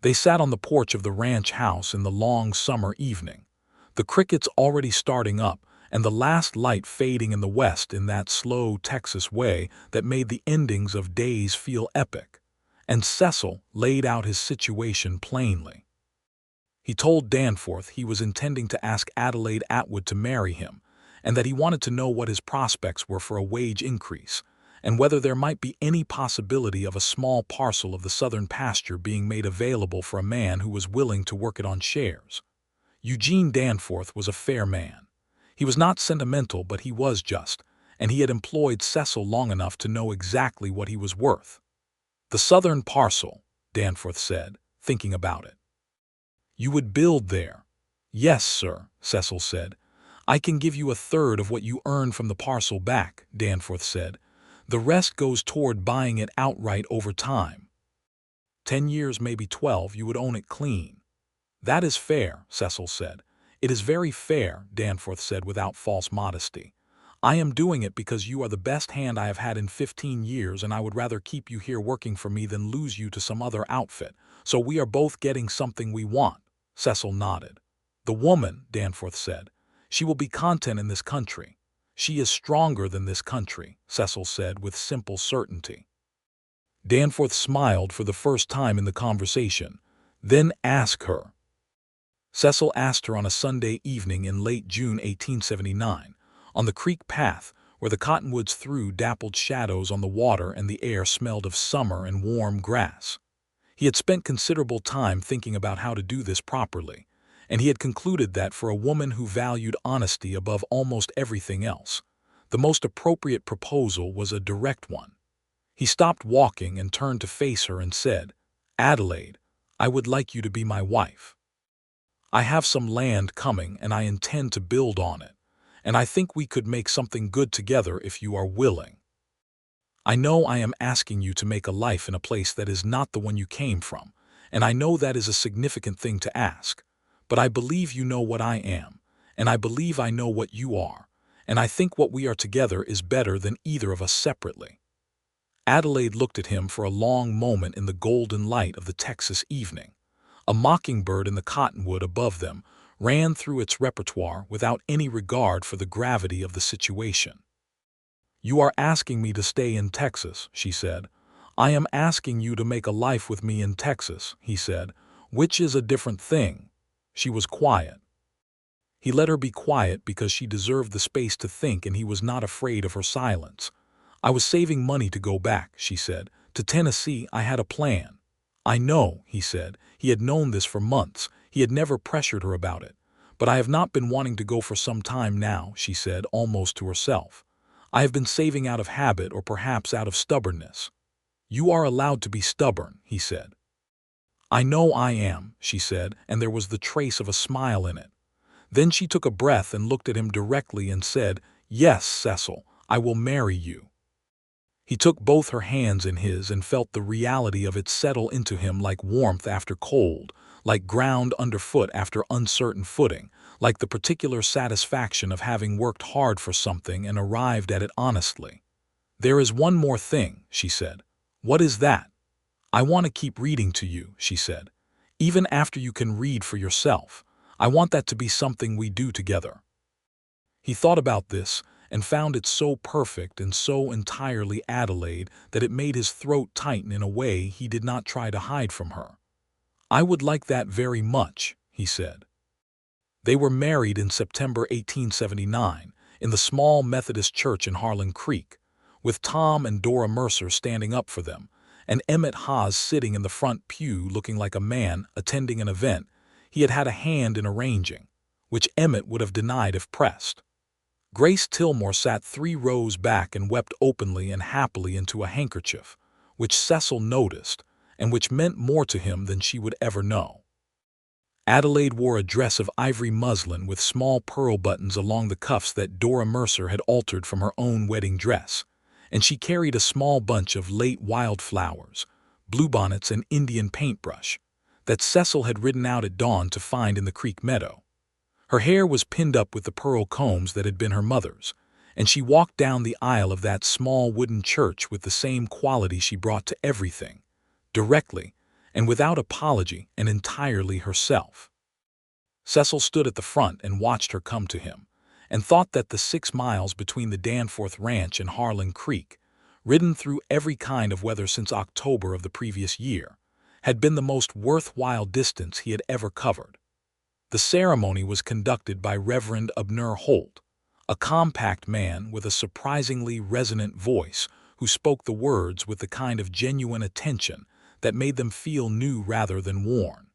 They sat on the porch of the ranch house in the long summer evening, the crickets already starting up and the last light fading in the west in that slow Texas way that made the endings of days feel epic, and Cecil laid out his situation plainly. He told Danforth he was intending to ask Adelaide Atwood to marry him, and that he wanted to know what his prospects were for a wage increase, and whether there might be any possibility of a small parcel of the southern pasture being made available for a man who was willing to work it on shares. Eugene Danforth was a fair man. He was not sentimental, but he was just, and he had employed Cecil long enough to know exactly what he was worth. "The southern parcel," Danforth said, thinking about it. "You would build there?" "Yes, sir," Cecil said. "I can give you a third of what you earn from the parcel back," Danforth said. "The rest goes toward buying it outright over time. 10 years, maybe 12, you would own it clean." "That is fair," Cecil said. "It is very fair," Danforth said without false modesty. I am doing it because you are the best hand I have had in 15 years, and I would rather keep you here working for me than lose you to some other outfit. So we are both getting something we want." Cecil nodded. "The woman," Danforth said. "She will be content in this country." "She is stronger than this country," Cecil said with simple certainty. Danforth smiled for the first time in the conversation. "Then ask her." Cecil asked her on a Sunday evening in late June 1879, on the creek path where the cottonwoods threw dappled shadows on the water and the air smelled of summer and warm grass. He had spent considerable time thinking about how to do this properly, and he had concluded that for a woman who valued honesty above almost everything else, the most appropriate proposal was a direct one. He stopped walking and turned to face her and said, "Adelaide, I would like you to be my wife. I have some land coming and I intend to build on it, and I think we could make something good together if you are willing. I know I am asking you to make a life in a place that is not the one you came from, and I know that is a significant thing to ask, but I believe you know what I am, and I believe I know what you are, and I think what we are together is better than either of us separately." Adelaide looked at him for a long moment in the golden light of the Texas evening. A mockingbird in the cottonwood above them ran through its repertoire without any regard for the gravity of the situation. "You are asking me to stay in Texas," she said. "I am asking you to make a life with me in Texas," he said, "which is a different thing." She was quiet. He let her be quiet because she deserved the space to think, and he was not afraid of her silence. "I was saving money to go back," she said. "To Tennessee. I had a plan." "I know," he said. He had known this for months. He had never pressured her about it. "But I have not been wanting to go for some time now," she said, almost to herself. "I have been saving out of habit, or perhaps out of stubbornness." "You are allowed to be stubborn," he said. "I know I am," she said, and there was the trace of a smile in it. Then she took a breath and looked at him directly and said, "Yes, Cecil, I will marry you." He took both her hands in his and felt the reality of it settle into him like warmth after cold, like ground underfoot after uncertain footing, like the particular satisfaction of having worked hard for something and arrived at it honestly. "There is one more thing," she said. "What is that?" "I want to keep reading to you," she said. "Even after you can read for yourself. I want that to be something we do together." He thought about this and found it so perfect and so entirely Adelaide that it made his throat tighten in a way he did not try to hide from her. "I would like that very much," he said. They were married in September 1879 in the small Methodist church in Harlan Creek, with Tom and Dora Mercer standing up for them, and Emmett Haas sitting in the front pew looking like a man attending an event he had had a hand in arranging, which Emmett would have denied if pressed. Grace Tillmore sat 3 rows back and wept openly and happily into a handkerchief, which Cecil noticed, and which meant more to him than she would ever know. Adelaide wore a dress of ivory muslin with small pearl buttons along the cuffs that Dora Mercer had altered from her own wedding dress, and she carried a small bunch of late wildflowers, bluebonnets and Indian paintbrush, that Cecil had ridden out at dawn to find in the creek meadow. Her hair was pinned up with the pearl combs that had been her mother's, and she walked down the aisle of that small wooden church with the same quality she brought to everything, directly, and without apology, and entirely herself. Cecil stood at the front and watched her come to him, and thought that the 6 miles between the Danforth Ranch and Harlan Creek, ridden through every kind of weather since October of the previous year, had been the most worthwhile distance he had ever covered. The ceremony was conducted by Reverend Abner Holt, a compact man with a surprisingly resonant voice who spoke the words with the kind of genuine attention that made them feel new rather than worn.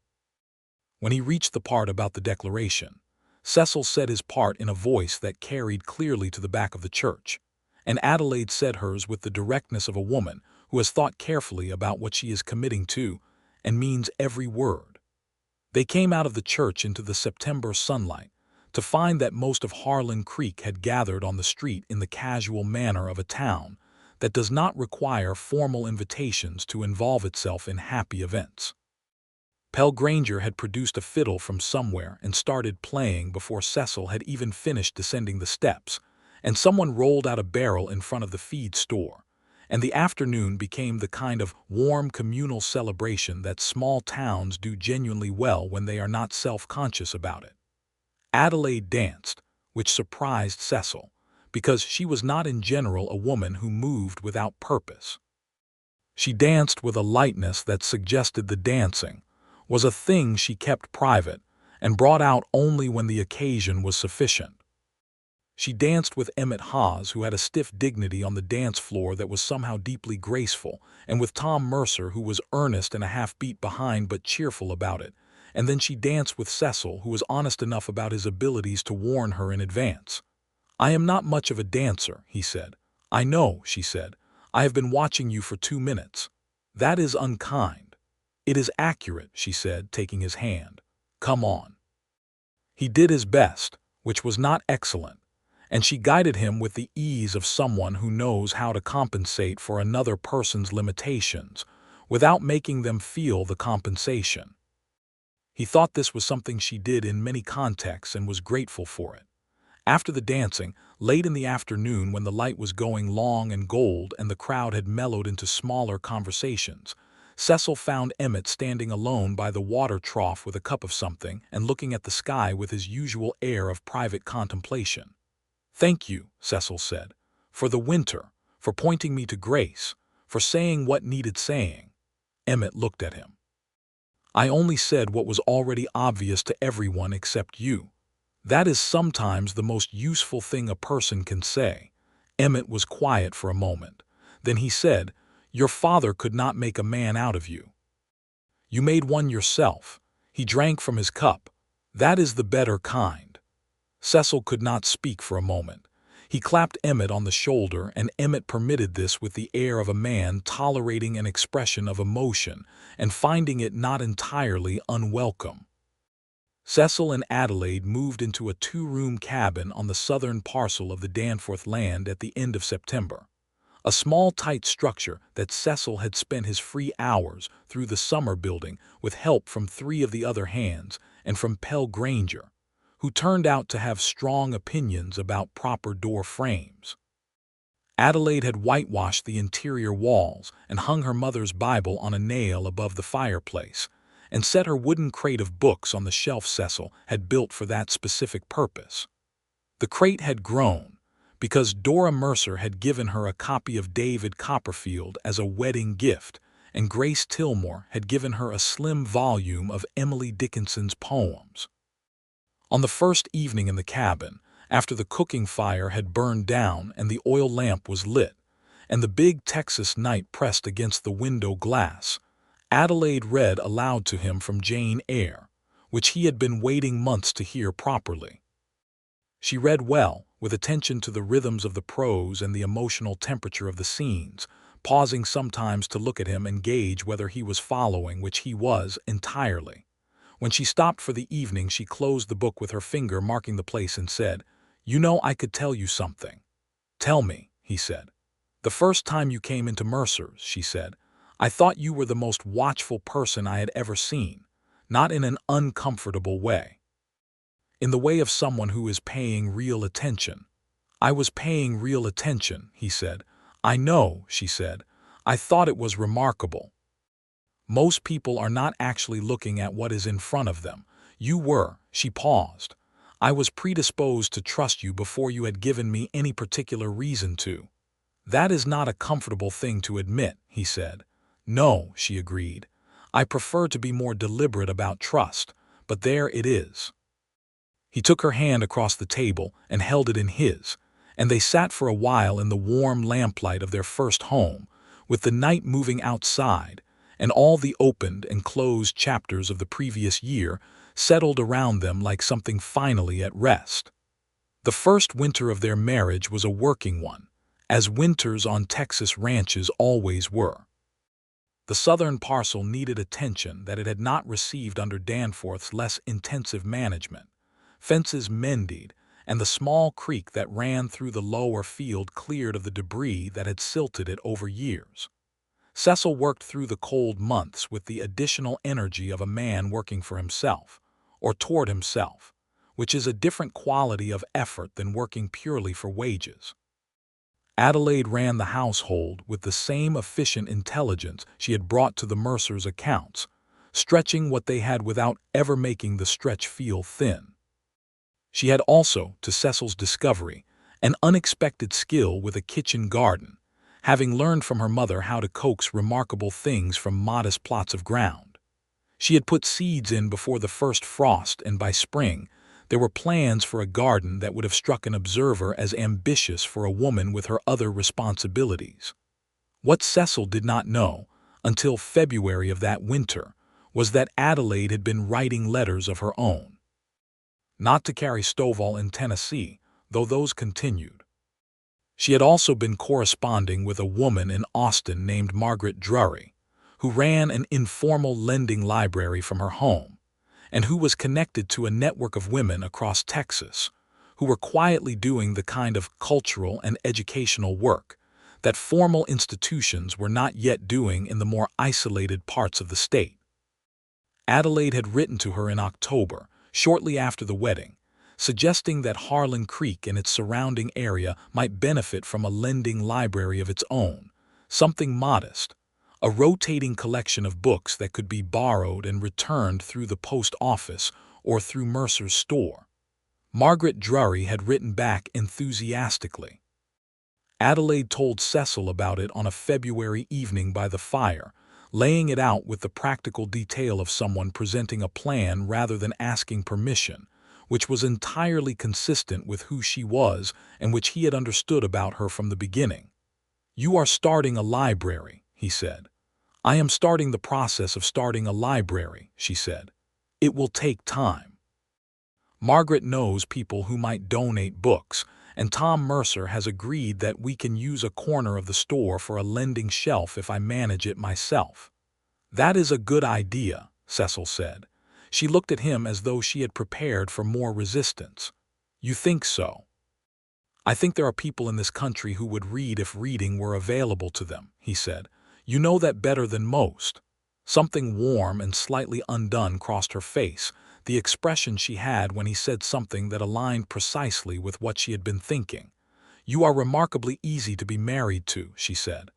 When he reached the part about the declaration, Cecil said his part in a voice that carried clearly to the back of the church, and Adelaide said hers with the directness of a woman who has thought carefully about what she is committing to and means every word. They came out of the church into the September sunlight to find that most of Harlan Creek had gathered on the street in the casual manner of a town that does not require formal invitations to involve itself in happy events. Pell Granger had produced a fiddle from somewhere and started playing before Cecil had even finished descending the steps, and someone rolled out a barrel in front of the feed store, and the afternoon became the kind of warm communal celebration that small towns do genuinely well when they are not self-conscious about it. Adelaide danced, which surprised Cecil, because she was not in general a woman who moved without purpose. She danced with a lightness that suggested the dancing was a thing she kept private and brought out only when the occasion was sufficient. She danced with Emmett Hawes, who had a stiff dignity on the dance floor that was somehow deeply graceful, and with Tom Mercer, who was earnest and a half-beat behind but cheerful about it. And then she danced with Cecil, who was honest enough about his abilities to warn her in advance. "I am not much of a dancer," he said. "I know," she said. "I have been watching you for 2 minutes. That is unkind." "It is accurate," she said, taking his hand. "Come on." He did his best, which was not excellent, and she guided him with the ease of someone who knows how to compensate for another person's limitations without making them feel the compensation. He thought this was something she did in many contexts and was grateful for it. After the dancing, late in the afternoon when the light was going long and gold and the crowd had mellowed into smaller conversations, Cecil found Emmett standing alone by the water trough with a cup of something and looking at the sky with his usual air of private contemplation. "Thank you," Cecil said, "for the winter, for pointing me to grace, for saying what needed saying." Emmett looked at him. "I only said what was already obvious to everyone except you. That is sometimes the most useful thing a person can say." Emmett was quiet for a moment. Then he said, "Your father could not make a man out of you. You made one yourself." He drank from his cup. "That is the better kind." Cecil could not speak for a moment. He clapped Emmett on the shoulder, and Emmett permitted this with the air of a man tolerating an expression of emotion and finding it not entirely unwelcome. Cecil and Adelaide moved into a 2-room cabin on the southern parcel of the Danforth land at the end of September. A small, tight structure that Cecil had spent his free hours through the summer building with help from 3 of the other hands and from Pell Granger, who turned out to have strong opinions about proper door frames. Adelaide had whitewashed the interior walls and hung her mother's Bible on a nail above the fireplace, and set her wooden crate of books on the shelf Cecil had built for that specific purpose. The crate had grown because Dora Mercer had given her a copy of David Copperfield as a wedding gift, and Grace Tillmore had given her a slim volume of Emily Dickinson's poems. On the first evening in the cabin, after the cooking fire had burned down and the oil lamp was lit, and the big Texas night pressed against the window glass, Adelaide read aloud to him from Jane Eyre, which he had been waiting months to hear properly. She read well, with attention to the rhythms of the prose and the emotional temperature of the scenes, pausing sometimes to look at him and gauge whether he was following, which he was entirely. When she stopped for the evening, she closed the book with her finger marking the place and said, "You know, I could tell you something." "Tell me," he said. "The first time you came into Mercer's," she said, "I thought you were the most watchful person I had ever seen, not in an uncomfortable way. In the way of someone who is paying real attention." "I was paying real attention," he said. "I know," she said. "I thought it was remarkable. Most people are not actually looking at what is in front of them. You were." She paused. "I was predisposed to trust you before you had given me any particular reason to." "That is not a comfortable thing to admit," he said. "No," she agreed. "I prefer to be more deliberate about trust, but there it is." He took her hand across the table and held it in his, and they sat for a while in the warm lamplight of their first home, with the night moving outside, and all the opened and closed chapters of the previous year settled around them like something finally at rest. The first winter of their marriage was a working one, as winters on Texas ranches always were. The southern parcel needed attention that it had not received under Danforth's less intensive management. Fences mended, and the small creek that ran through the lower field cleared of the debris that had silted it over years. Cecil worked through the cold months with the additional energy of a man working for himself, or toward himself, which is a different quality of effort than working purely for wages. Adelaide ran the household with the same efficient intelligence she had brought to the Mercers' accounts, stretching what they had without ever making the stretch feel thin. She had also, to Cecil's discovery, an unexpected skill with a kitchen garden, having learned from her mother how to coax remarkable things from modest plots of ground. She had put seeds in before the first frost, and by spring, there were plans for a garden that would have struck an observer as ambitious for a woman with her other responsibilities. What Cecil did not know, until February of that winter, was that Adelaide had been writing letters of her own. Not to Carrie Stovall in Tennessee, though those continued. She had also been corresponding with a woman in Austin named Margaret Drury, who ran an informal lending library from her home, and who was connected to a network of women across Texas who were quietly doing the kind of cultural and educational work that formal institutions were not yet doing in the more isolated parts of the state. Adelaide had written to her in October, shortly after the wedding, suggesting that Harlan Creek and its surrounding area might benefit from a lending library of its own, something modest, a rotating collection of books that could be borrowed and returned through the post office or through Mercer's store. Margaret Drury had written back enthusiastically. Adelaide told Cecil about it on a February evening by the fire, laying it out with the practical detail of someone presenting a plan rather than asking permission, which was entirely consistent with who she was and which he had understood about her from the beginning. "You are starting a library," he said. "I am starting the process of starting a library," she said. "It will take time. Margaret knows people who might donate books, and Tom Mercer has agreed that we can use a corner of the store for a lending shelf if I manage it myself." "That is a good idea," Cecil said. She looked at him as though she had prepared for more resistance. "You think so?" "I think there are people in this country who would read if reading were available to them," he said. "You know that better than most." Something warm and slightly undone crossed her face, the expression she had when he said something that aligned precisely with what she had been thinking. "You are remarkably easy to be married to," she said.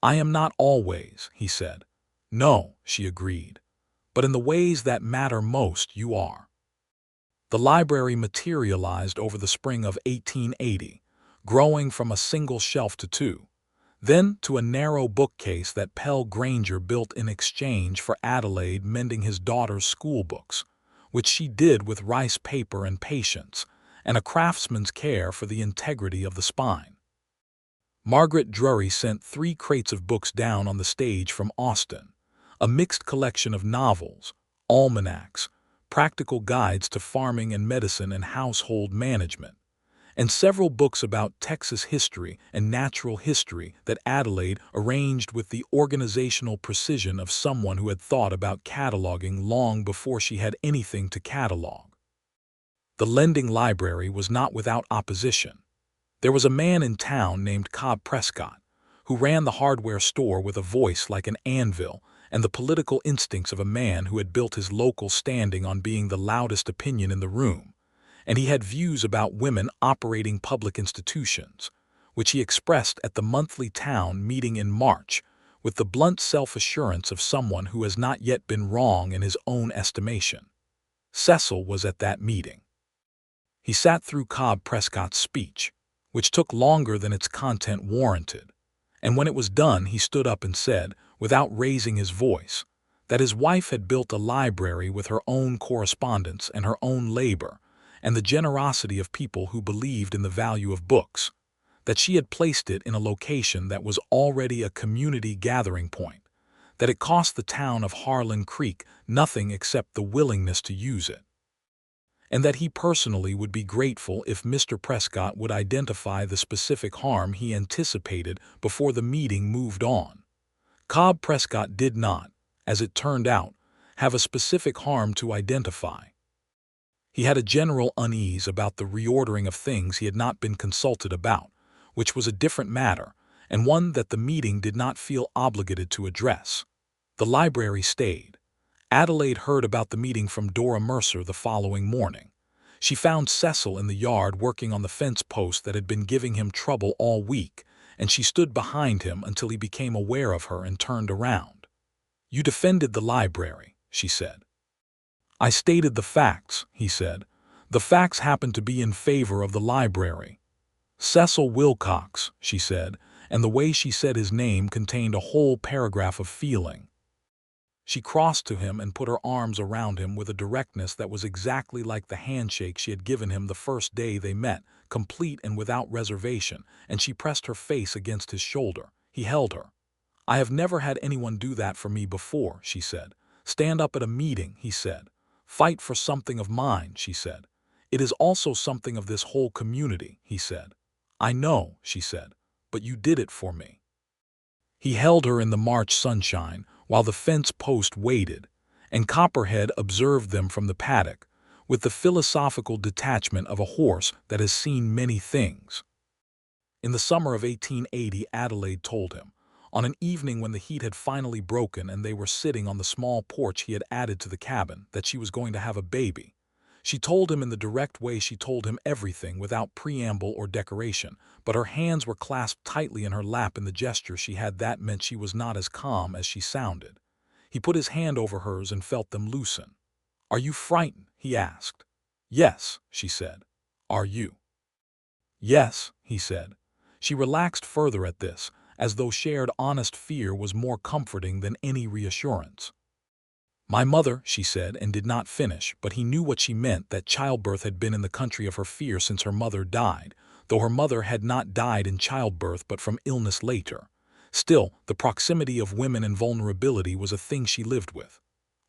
"I am not always," he said. "No," she agreed. "But in the ways that matter most, you are." The library materialized over the spring of 1880, growing from a single shelf to two, then to a narrow bookcase that Pell Granger built in exchange for Adelaide mending his daughter's school books, which she did with rice paper and patience, and a craftsman's care for the integrity of the spine. Margaret Drury sent 3 crates of books down on the stage from Austin, a mixed collection of novels, almanacs, practical guides to farming and medicine and household management, and several books about Texas history and natural history that Adelaide arranged with the organizational precision of someone who had thought about cataloging long before she had anything to catalog. The lending library was not without opposition. There was a man in town named Cobb Prescott, who ran the hardware store with a voice like an anvil and the political instincts of a man who had built his local standing on being the loudest opinion in the room, and he had views about women operating public institutions, which he expressed at the monthly town meeting in March with the blunt self-assurance of someone who has not yet been wrong in his own estimation. Cecil was at that meeting. He sat through Cobb Prescott's speech, which took longer than its content warranted, and when it was done he stood up and said, without raising his voice, that his wife had built a library with her own correspondence and her own labor, and the generosity of people who believed in the value of books, that she had placed it in a location that was already a community gathering point, that it cost the town of Harlan Creek nothing except the willingness to use it, and that he personally would be grateful if Mr. Prescott would identify the specific harm he anticipated before the meeting moved on. Cobb Prescott did not, as it turned out, have a specific harm to identify. He had a general unease about the reordering of things he had not been consulted about, which was a different matter, and one that the meeting did not feel obligated to address. The library stayed. Adelaide heard about the meeting from Dora Mercer the following morning. She found Cecil in the yard working on the fence post that had been giving him trouble all week, and she stood behind him until he became aware of her and turned around. "You defended the library," she said. "I stated the facts," he said. "The facts happen to be in favor of the library." "Cecil Wilcox," she said, and the way she said his name contained a whole paragraph of feeling. She crossed to him and put her arms around him with a directness that was exactly like the handshake she had given him the first day they met, complete and without reservation, and she pressed her face against his shoulder. He held her. "I have never had anyone do that for me before," she said. "Stand up at a meeting," he said. "Fight for something of mine," she said. "It is also something of this whole community," he said. "I know," she said, "but you did it for me." He held her in the March sunshine while the fence post waited, and Copperhead observed them from the paddock, with the philosophical detachment of a horse that has seen many things. In the summer of 1880, Adelaide told him, on an evening when the heat had finally broken and they were sitting on the small porch he had added to the cabin, that she was going to have a baby. She told him in the direct way she told him everything, without preamble or decoration, but her hands were clasped tightly in her lap in the gesture she had that meant she was not as calm as she sounded. He put his hand over hers and felt them loosen. "Are you frightened?" he asked. "Yes," she said. "Are you?" "Yes," he said. She relaxed further at this, as though shared honest fear was more comforting than any reassurance. "My mother," she said, and did not finish, but he knew what she meant, that childbirth had been in the country of her fear since her mother died, though her mother had not died in childbirth but from illness later. Still, the proximity of women and vulnerability was a thing she lived with.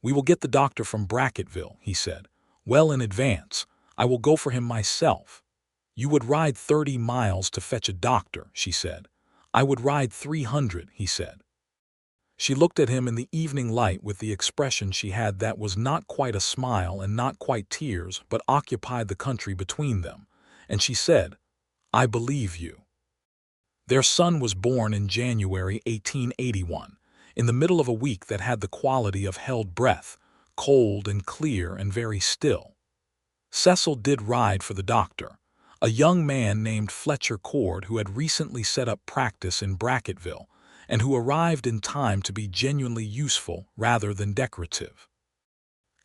"We will get the doctor from Bracketville," he said. "Well in advance. I will go for him myself." "You would ride 30 miles to fetch a doctor," she said. "I would ride 300, he said. She looked at him in the evening light with the expression she had that was not quite a smile and not quite tears, but occupied the country between them, and she said, "I believe you." Their son was born in January 1881, in the middle of a week that had the quality of held breath, cold and clear and very still. Cecil did ride for the doctor, a young man named Fletcher Cord, who had recently set up practice in Bracketville, and who arrived in time to be genuinely useful rather than decorative.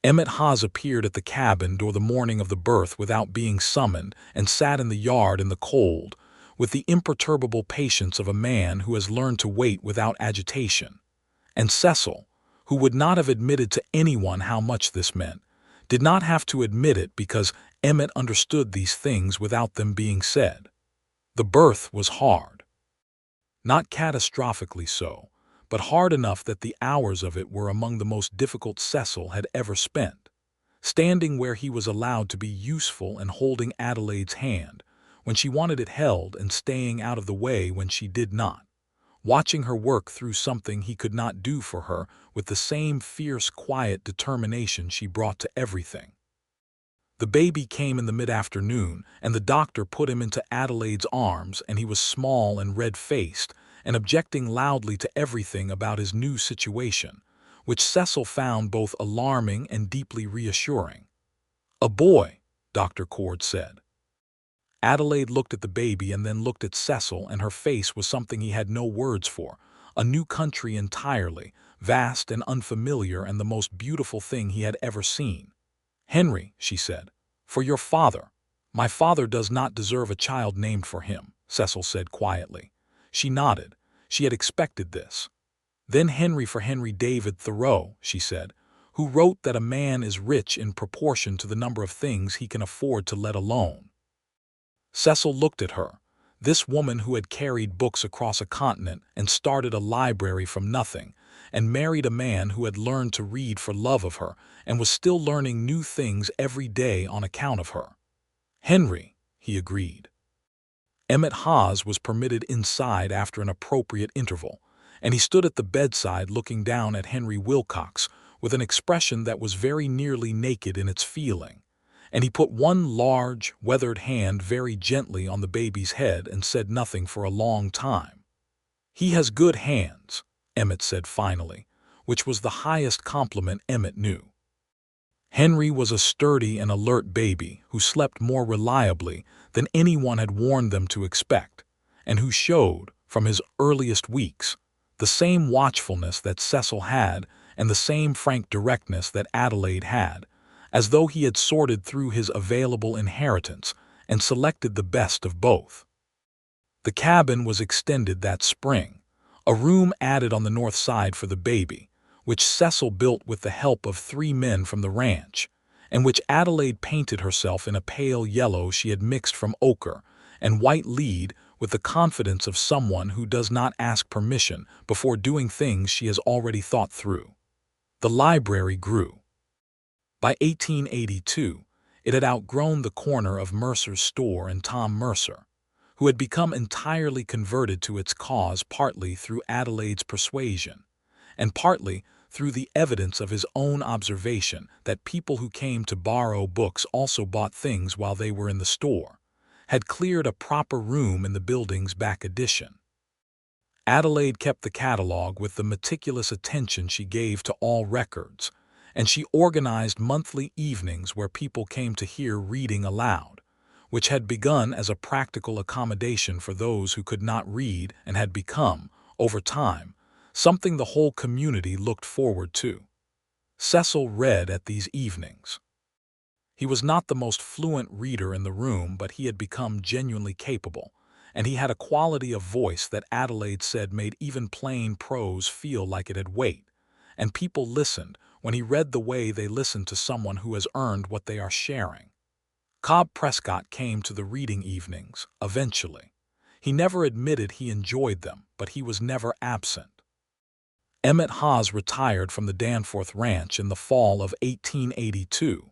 Emmett Hawes appeared at the cabin door the morning of the birth without being summoned, and sat in the yard in the cold, with the imperturbable patience of a man who has learned to wait without agitation. And Cecil, who would not have admitted to anyone how much this meant, did not have to admit it because Emmett understood these things without them being said. The birth was hard. Not catastrophically so, but hard enough that the hours of it were among the most difficult Cecil had ever spent. Standing where he was allowed to be useful and holding Adelaide's hand when she wanted it held and staying out of the way when she did not. Watching her work through something he could not do for her with the same fierce, quiet determination she brought to everything. The baby came in the mid-afternoon, and the doctor put him into Adelaide's arms, and he was small and red-faced, and objecting loudly to everything about his new situation, which Cecil found both alarming and deeply reassuring. "A boy," Dr. Cord said. Adelaide looked at the baby and then looked at Cecil, and her face was something he had no words for, a new country entirely, vast and unfamiliar, and the most beautiful thing he had ever seen. "Henry," she said, "for your father." "My father does not deserve a child named for him," Cecil said quietly. She nodded. She had expected this. "Then Henry for Henry David Thoreau," she said, "who wrote that a man is rich in proportion to the number of things he can afford to let alone." Cecil looked at her, this woman who had carried books across a continent and started a library from nothing, and married a man who had learned to read for love of her and was still learning new things every day on account of her. "Henry," he agreed. Emmett Hawes was permitted inside after an appropriate interval, and he stood at the bedside looking down at Henry Wilcox with an expression that was very nearly naked in its feeling, and he put one large, weathered hand very gently on the baby's head and said nothing for a long time. "He has good hands," Emmett said finally, which was the highest compliment Emmett knew. Henry was a sturdy and alert baby who slept more reliably than anyone had warned them to expect, and who showed, from his earliest weeks, the same watchfulness that Cecil had and the same frank directness that Adelaide had, as though he had sorted through his available inheritance and selected the best of both. The cabin was extended that spring, a room added on the north side for the baby, which Cecil built with the help of 3 men from the ranch, and which Adelaide painted herself in a pale yellow she had mixed from ochre and white lead with the confidence of someone who does not ask permission before doing things she has already thought through. The library grew. By 1882, it had outgrown the corner of Mercer's store and Tom Mercer, who had become entirely converted to its cause partly through Adelaide's persuasion, and partly through the evidence of his own observation that people who came to borrow books also bought things while they were in the store, had cleared a proper room in the building's back addition. Adelaide kept the catalog with the meticulous attention she gave to all records, and she organized monthly evenings where people came to hear reading aloud, which had begun as a practical accommodation for those who could not read and had become, over time, something the whole community looked forward to. Cecil read at these evenings. He was not the most fluent reader in the room, but he had become genuinely capable, and he had a quality of voice that Adelaide said made even plain prose feel like it had weight, and people listened when he read the way they listen to someone who has earned what they are sharing. Cobb Prescott came to the reading evenings, eventually. He never admitted he enjoyed them, but he was never absent. Emmett Hawes retired from the Danforth Ranch in the fall of 1882,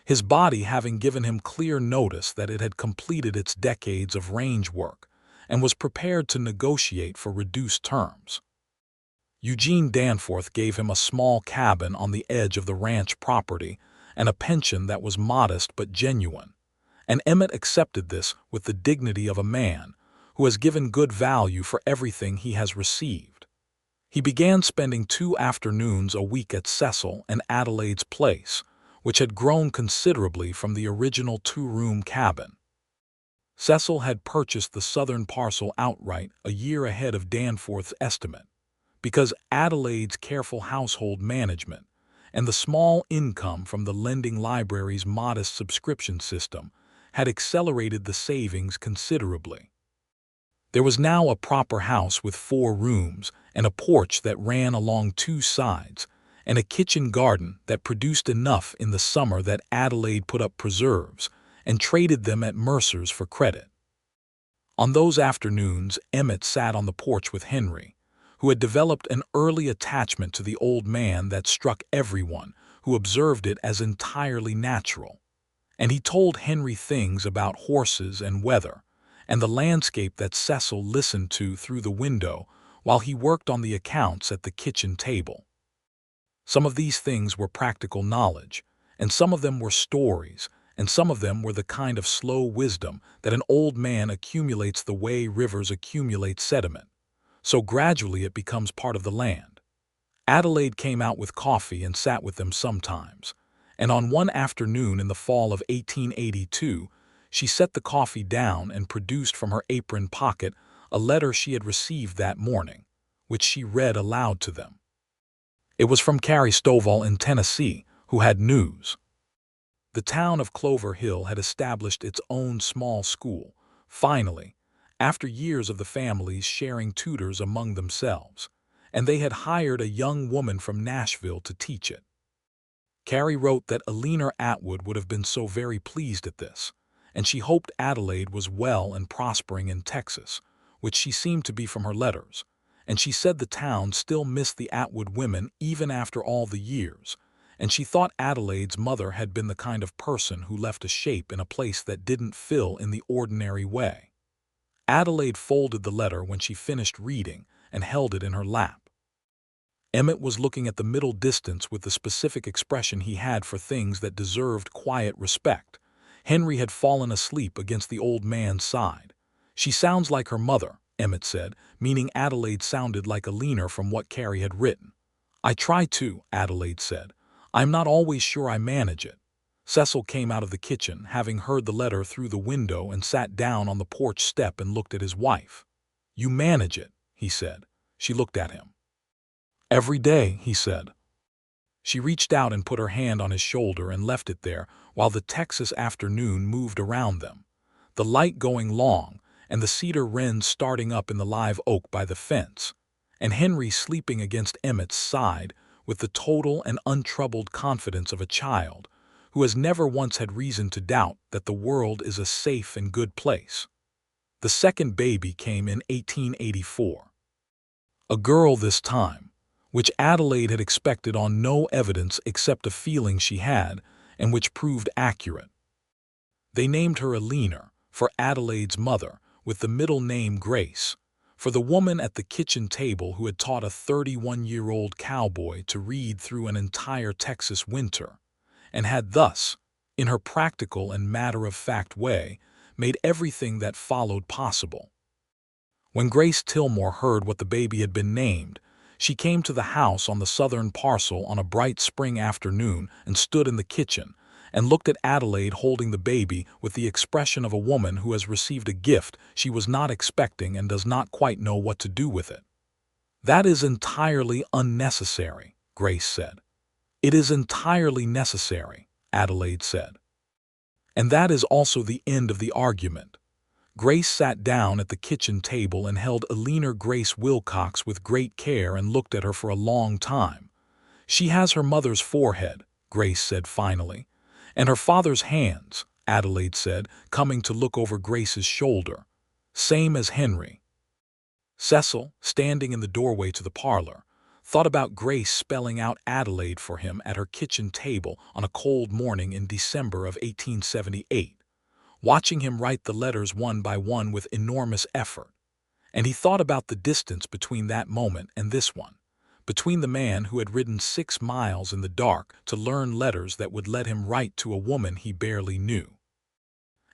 his body having given him clear notice that it had completed its decades of range work and was prepared to negotiate for reduced terms. Eugene Danforth gave him a small cabin on the edge of the ranch property and a pension that was modest but genuine, and Emmett accepted this with the dignity of a man who has given good value for everything he has received. He began spending 2 afternoons a week at Cecil and Adelaide's place, which had grown considerably from the original 2-room cabin. Cecil had purchased the southern parcel outright a year ahead of Danforth's estimate, because Adelaide's careful household management and the small income from the lending library's modest subscription system had accelerated the savings considerably. There was now a proper house with 4 rooms and a porch that ran along 2 sides, and a kitchen garden that produced enough in the summer that Adelaide put up preserves and traded them at Mercer's for credit. On those afternoons, Emmett sat on the porch with Henry, who had developed an early attachment to the old man that struck everyone who observed it as entirely natural, and he told Henry things about horses and weather, and the landscape that Cecil listened to through the window while he worked on the accounts at the kitchen table. Some of these things were practical knowledge, and some of them were stories, and some of them were the kind of slow wisdom that an old man accumulates the way rivers accumulate sediment, so gradually it becomes part of the land. Adelaide came out with coffee and sat with them sometimes, and on one afternoon in the fall of 1882, she set the coffee down and produced from her apron pocket a letter she had received that morning, which she read aloud to them. It was from Carrie Stovall in Tennessee, who had news. The town of Clover Hill had established its own small school, finally, after years of the families sharing tutors among themselves, and they had hired a young woman from Nashville to teach it. Carrie wrote that Adelaide Atwood would have been so very pleased at this, and she hoped Adelaide was well and prospering in Texas, which she seemed to be from her letters, and she said the town still missed the Atwood women even after all the years, and she thought Adelaide's mother had been the kind of person who left a shape in a place that didn't fill in the ordinary way. Adelaide folded the letter when she finished reading and held it in her lap. Emmett was looking at the middle distance with the specific expression he had for things that deserved quiet respect. Henry had fallen asleep against the old man's side. "She sounds like her mother," Emmett said, meaning Adelaide sounded like a leaner from what Carrie had written. "I try to," Adelaide said. I'm not always sure I manage it." Cecil came out of the kitchen, having heard the letter through the window, and sat down on the porch step and looked at his wife. "You manage it," he said. She looked at him. "Every day," he said. She reached out and put her hand on his shoulder and left it there while the Texas afternoon moved around them, the light going long and the cedar wrens starting up in the live oak by the fence, and Henry sleeping against Emmett's side with the total and untroubled confidence of a child who has never once had reason to doubt that the world is a safe and good place. The second baby came in 1884. A girl this time, which Adelaide had expected on no evidence except a feeling she had, and which proved accurate. They named her Eleanor, for Adelaide's mother, with the middle name Grace, for the woman at the kitchen table who had taught a 31-year-old cowboy to read through an entire Texas winter, and had thus, in her practical and matter-of-fact way, made everything that followed possible. When Grace Tillmore heard what the baby had been named, she came to the house on the southern parcel on a bright spring afternoon and stood in the kitchen and looked at Adelaide holding the baby with the expression of a woman who has received a gift she was not expecting and does not quite know what to do with it. "That is entirely unnecessary," Grace said. "It is entirely necessary," Adelaide said. "And that is also the end of the argument." Grace sat down at the kitchen table and held Eleanor Grace Wilcox with great care and looked at her for a long time. "She has her mother's forehead," Grace said finally, "and her father's hands," Adelaide said, coming to look over Grace's shoulder. "Same as Henry." Cecil, standing in the doorway to the parlor, thought about Grace spelling out Adelaide for him at her kitchen table on a cold morning in December of 1878. Watching him write the letters one by one with enormous effort. And he thought about the distance between that moment and this one, between the man who had ridden 6 miles in the dark to learn letters that would let him write to a woman he barely knew,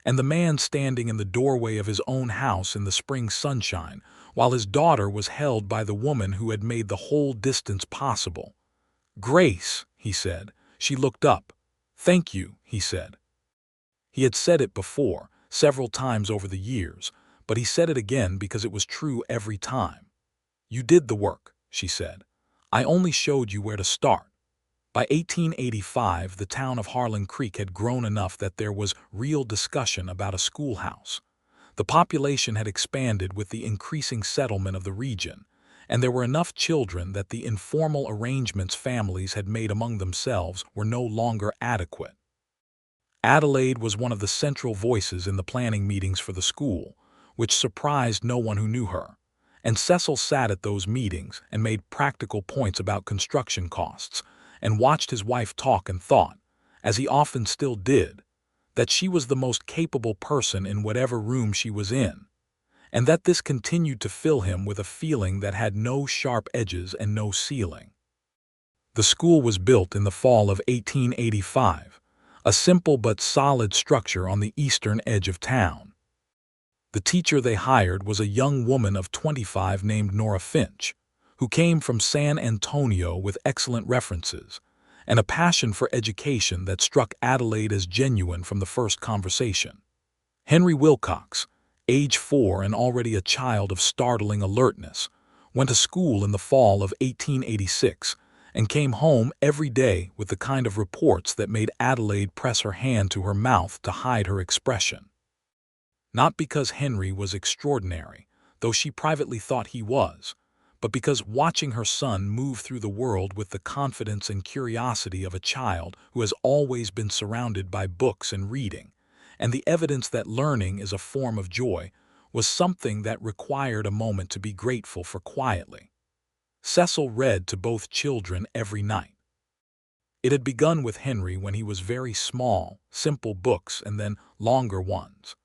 and the man standing in the doorway of his own house in the spring sunshine while his daughter was held by the woman who had made the whole distance possible. "Grace," he said. She looked up. "Thank you," he said. He had said it before, several times over the years, but he said it again because it was true every time. "You did the work," she said. "I only showed you where to start." By 1885, the town of Harlan Creek had grown enough that there was real discussion about a schoolhouse. The population had expanded with the increasing settlement of the region, and there were enough children that the informal arrangements families had made among themselves were no longer adequate. Adelaide was one of the central voices in the planning meetings for the school, which surprised no one who knew her, and Cecil sat at those meetings and made practical points about construction costs, and watched his wife talk and thought, as he often still did, that she was the most capable person in whatever room she was in, and that this continued to fill him with a feeling that had no sharp edges and no ceiling. The school was built in the fall of 1885, a simple but solid structure on the eastern edge of town. The teacher they hired was a young woman of 25 named Nora Finch, who came from San Antonio with excellent references and a passion for education that struck Adelaide as genuine from the first conversation. Henry Wilcox, age 4 and already a child of startling alertness, went to school in the fall of 1886 and came home every day with the kind of reports that made Adelaide press her hand to her mouth to hide her expression. Not because Henry was extraordinary, though she privately thought he was, but because watching her son move through the world with the confidence and curiosity of a child who has always been surrounded by books and reading, and the evidence that learning is a form of joy, was something that required a moment to be grateful for quietly. Cecil read to both children every night. It had begun with Henry when he was very small, simple books and then longer ones,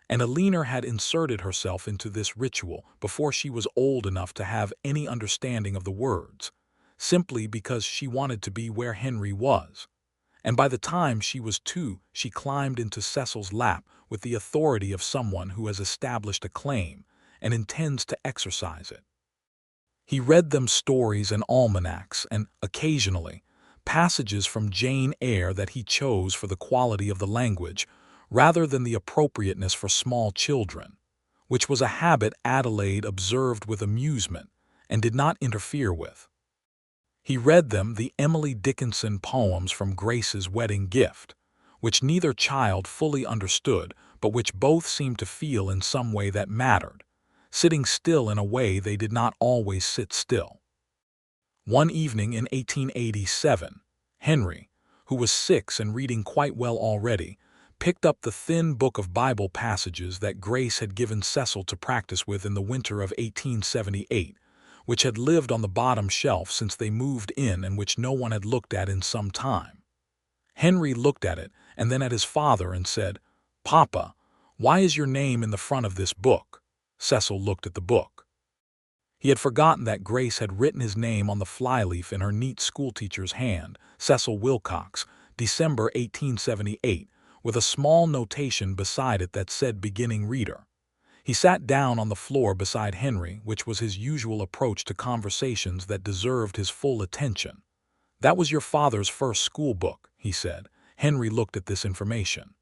and Eleanor had inserted herself into this ritual before she was old enough to have any understanding of the words, simply because she wanted to be where Henry was. And by the time she was 2, she climbed into Cecil's lap with the authority of someone who has established a claim and intends to exercise it. He read them stories and almanacs and, occasionally, passages from Jane Eyre that he chose for the quality of the language rather than the appropriateness for small children, which was a habit Adelaide observed with amusement and did not interfere with. He read them the Emily Dickinson poems from Grace's wedding gift, which neither child fully understood but which both seemed to feel in some way that mattered, sitting still in a way they did not always sit still. One evening in 1887, Henry, who was 6 and reading quite well already, picked up the thin book of Bible passages that Grace had given Cecil to practice with in the winter of 1878, which had lived on the bottom shelf since they moved in and which no one had looked at in some time. Henry looked at it and then at his father and said, "Papa, why is your name in the front of this book?" Cecil looked at the book. He had forgotten that Grace had written his name on the flyleaf in her neat schoolteacher's hand, Cecil Wilcox, December 1878, with a small notation beside it that said beginning reader. He sat down on the floor beside Henry, which was his usual approach to conversations that deserved his full attention. "That was your father's first school book," he said. Henry looked at this information.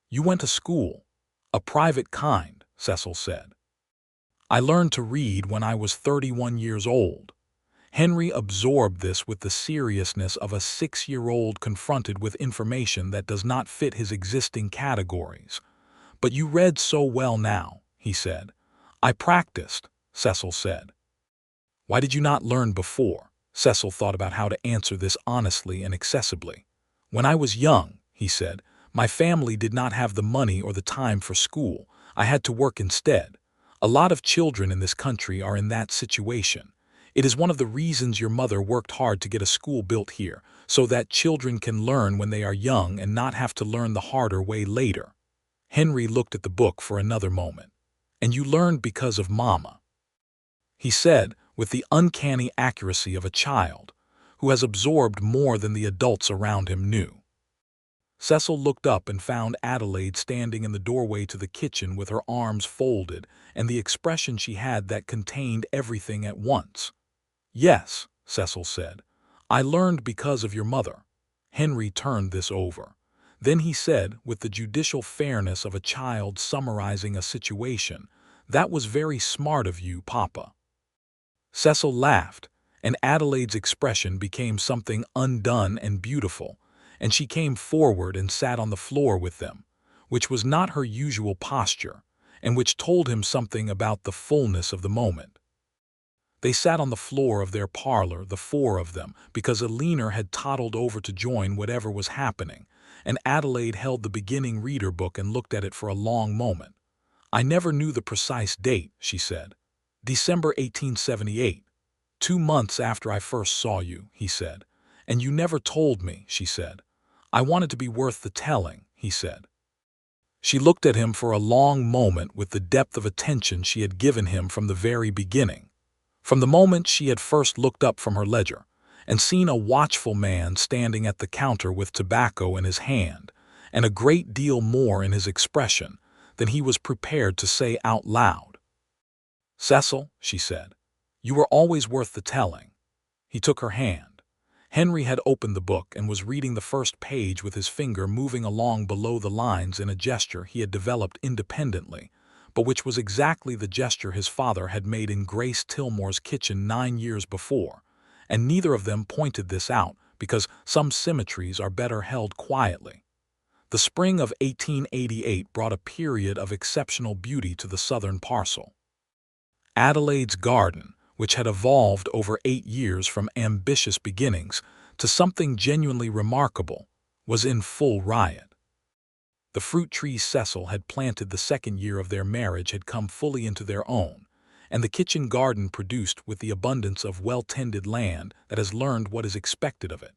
"You went to school." "A private kind," Cecil said. "I learned to read when I was 31 years old." Henry absorbed this with the seriousness of a 6-year-old confronted with information that does not fit his existing categories. "But you read so well now," he said. "I practiced," Cecil said. "Why did you not learn before?" Cecil thought about how to answer this honestly and accessibly. "When I was young," he said, "my family did not have the money or the time for school. I had to work instead. A lot of children in this country are in that situation. It is one of the reasons your mother worked hard to get a school built here, so that children can learn when they are young and not have to learn the harder way later." Henry looked at the book for another moment. "And you learned because of Mama," he said, with the uncanny accuracy of a child who has absorbed more than the adults around him knew. Cecil looked up and found Adelaide standing in the doorway to the kitchen with her arms folded and the expression she had that contained everything at once. "Yes," Cecil said, "I learned because of your mother." Henry turned this over. Then he said, with the judicial fairness of a child summarizing a situation, "That was very smart of you, Papa." Cecil laughed, and Adelaide's expression became something undone and beautiful, and she came forward and sat on the floor with them, which was not her usual posture, and which told him something about the fullness of the moment. They sat on the floor of their parlor, the 4 of them, because Eleanor had toddled over to join whatever was happening, and Adelaide held the beginning reader book and looked at it for a long moment. "I never knew the precise date," she said. "December 1878. 2 months after I first saw you," he said. "And you never told me," she said. "I wanted to be worth the telling," he said. She looked at him for a long moment with the depth of attention she had given him from the very beginning. From the moment she had first looked up from her ledger and seen a watchful man standing at the counter with tobacco in his hand, and a great deal more in his expression than he was prepared to say out loud. "Cecil," she said, "you were always worth the telling." He took her hand. Henry had opened the book and was reading the first page with his finger moving along below the lines in a gesture he had developed independently, but which was exactly the gesture his father had made in Grace Tillmore's kitchen 9 years before, and neither of them pointed this out because some symmetries are better held quietly. The spring of 1888 brought a period of exceptional beauty to the southern parcel. Adelaide's garden, which had evolved over 8 years from ambitious beginnings to something genuinely remarkable, was in full riot. The fruit trees Cecil had planted the second year of their marriage had come fully into their own, and the kitchen garden produced with the abundance of well-tended land that has learned what is expected of it.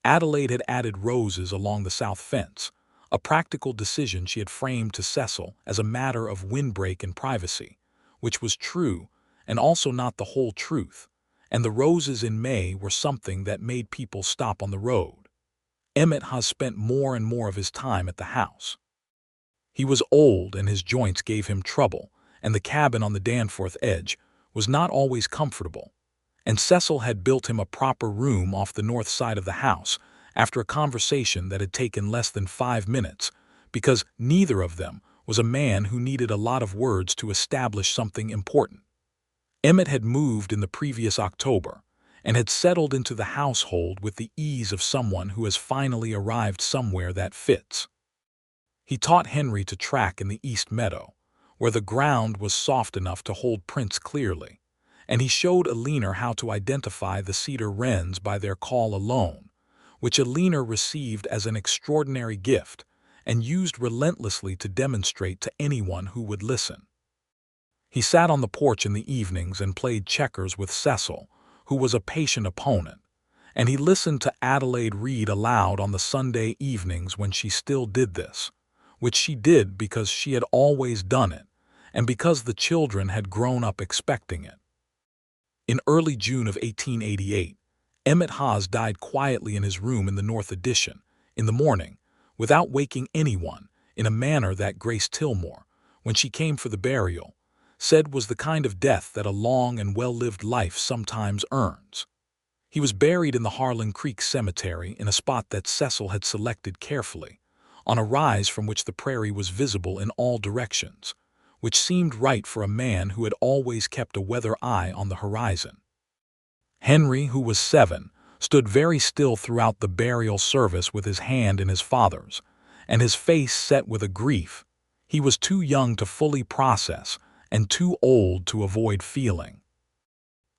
Adelaide had added roses along the south fence, a practical decision she had framed to Cecil as a matter of windbreak and privacy, which was true and also not the whole truth, and the roses in May were something that made people stop on the road. Emmett has spent more and more of his time at the house. He was old and his joints gave him trouble, and the cabin on the Danforth edge was not always comfortable, and Cecil had built him a proper room off the north side of the house after a conversation that had taken less than 5 minutes, because neither of them was a man who needed a lot of words to establish something important. Emmett had moved in the previous October and had settled into the household with the ease of someone who has finally arrived somewhere that fits. He taught Henry to track in the East Meadow, where the ground was soft enough to hold prints clearly, and he showed Alina how to identify the cedar wrens by their call alone, which Alina received as an extraordinary gift and used relentlessly to demonstrate to anyone who would listen. He sat on the porch in the evenings and played checkers with Cecil, who was a patient opponent, and he listened to Adelaide read aloud on the Sunday evenings when she still did this, which she did because she had always done it, and because the children had grown up expecting it. In early June of 1888, Emmett Hawes died quietly in his room in the North Addition, in the morning, without waking anyone, in a manner that Grace Tillmore, when she came for the burial, said was the kind of death that a long and well-lived life sometimes earns. He was buried in the Harlan Creek Cemetery in a spot that Cecil had selected carefully, on a rise from which the prairie was visible in all directions, which seemed right for a man who had always kept a weather eye on the horizon. Henry, who was 7, stood very still throughout the burial service with his hand in his father's, and his face set with a grief he was too young to fully process and too old to avoid feeling.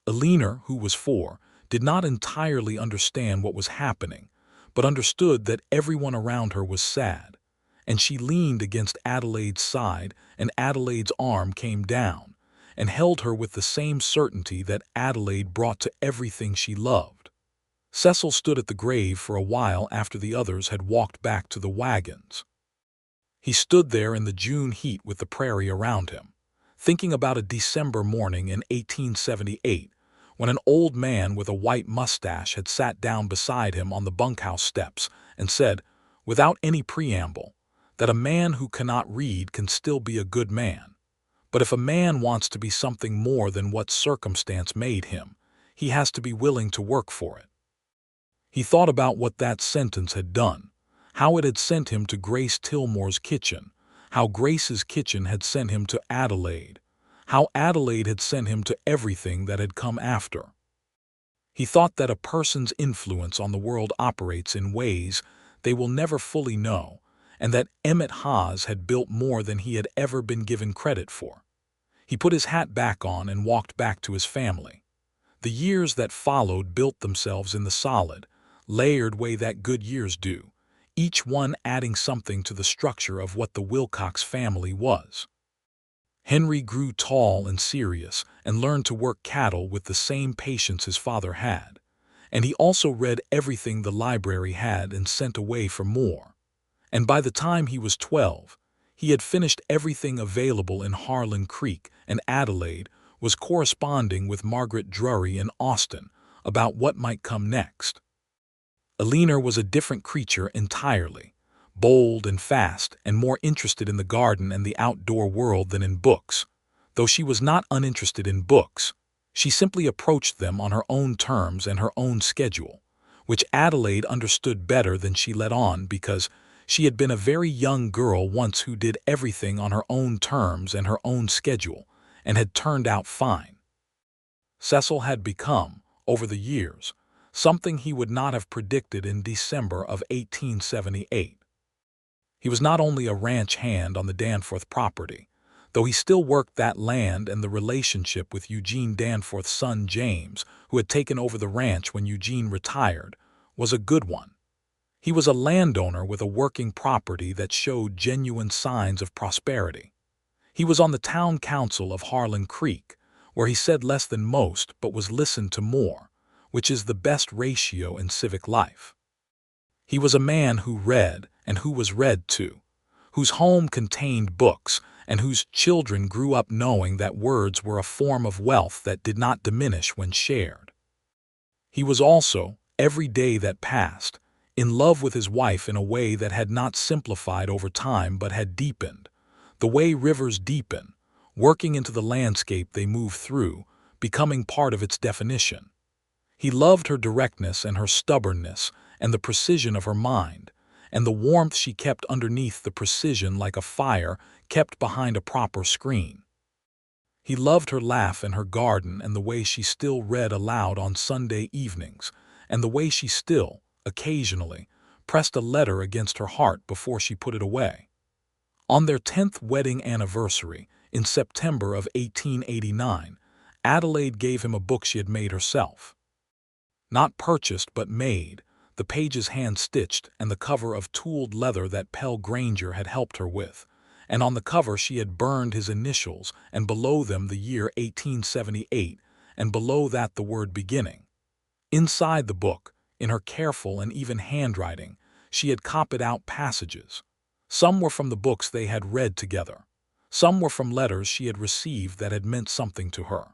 Alina, who was 4, did not entirely understand what was happening, but understood that everyone around her was sad, and she leaned against Adelaide's side, and Adelaide's arm came down and held her with the same certainty that Adelaide brought to everything she loved. Cecil stood at the grave for a while after the others had walked back to the wagons. He stood there in the June heat with the prairie around him, thinking about a December morning in 1878, when an old man with a white mustache had sat down beside him on the bunkhouse steps and said, without any preamble, that a man who cannot read can still be a good man. But if a man wants to be something more than what circumstance made him, he has to be willing to work for it. He thought about what that sentence had done, how it had sent him to Grace Tillmore's kitchen, how Grace's kitchen had sent him to Adelaide, how Adelaide had sent him to everything that had come after. He thought that a person's influence on the world operates in ways they will never fully know, and that Emmett Hawes had built more than he had ever been given credit for. He put his hat back on and walked back to his family. The years that followed built themselves in the solid, layered way that good years do, each one adding something to the structure of what the Wilcox family was. Henry grew tall and serious and learned to work cattle with the same patience his father had, and he also read everything the library had and sent away for more. And by the time he was 12, he had finished everything available in Harlan Creek, and Adelaide was corresponding with Margaret Drury in Austin about what might come next. Alina was a different creature entirely, bold and fast and more interested in the garden and the outdoor world than in books. Though she was not uninterested in books, she simply approached them on her own terms and her own schedule, which Adelaide understood better than she let on because she had been a very young girl once who did everything on her own terms and her own schedule, and had turned out fine. Cecil had become, over the years, something he would not have predicted in December of 1878. He was not only a ranch hand on the Danforth property, though he still worked that land, and the relationship with Eugene Danforth's son James, who had taken over the ranch when Eugene retired, was a good one. He was a landowner with a working property that showed genuine signs of prosperity. He was on the town council of Harlan Creek, where he said less than most but was listened to more, which is the best ratio in civic life. He was a man who read and who was read to, whose home contained books and whose children grew up knowing that words were a form of wealth that did not diminish when shared. He was also, every day that passed, in love with his wife in a way that had not simplified over time but had deepened, the way rivers deepen, working into the landscape they move through, becoming part of its definition. He loved her directness and her stubbornness and the precision of her mind, and the warmth she kept underneath the precision like a fire kept behind a proper screen. He loved her laugh in her garden and the way she still read aloud on Sunday evenings, and the way she still, occasionally, pressed a letter against her heart before she put it away. On their 10th wedding anniversary, in September of 1889, Adelaide gave him a book she had made herself. Not purchased but made, the pages hand-stitched and the cover of tooled leather that Pell Granger had helped her with, and on the cover she had burned his initials and below them the year 1878, and below that the word beginning. Inside the book, in her careful and even handwriting, she had copied out passages. Some were from the books they had read together. Some were from letters she had received that had meant something to her.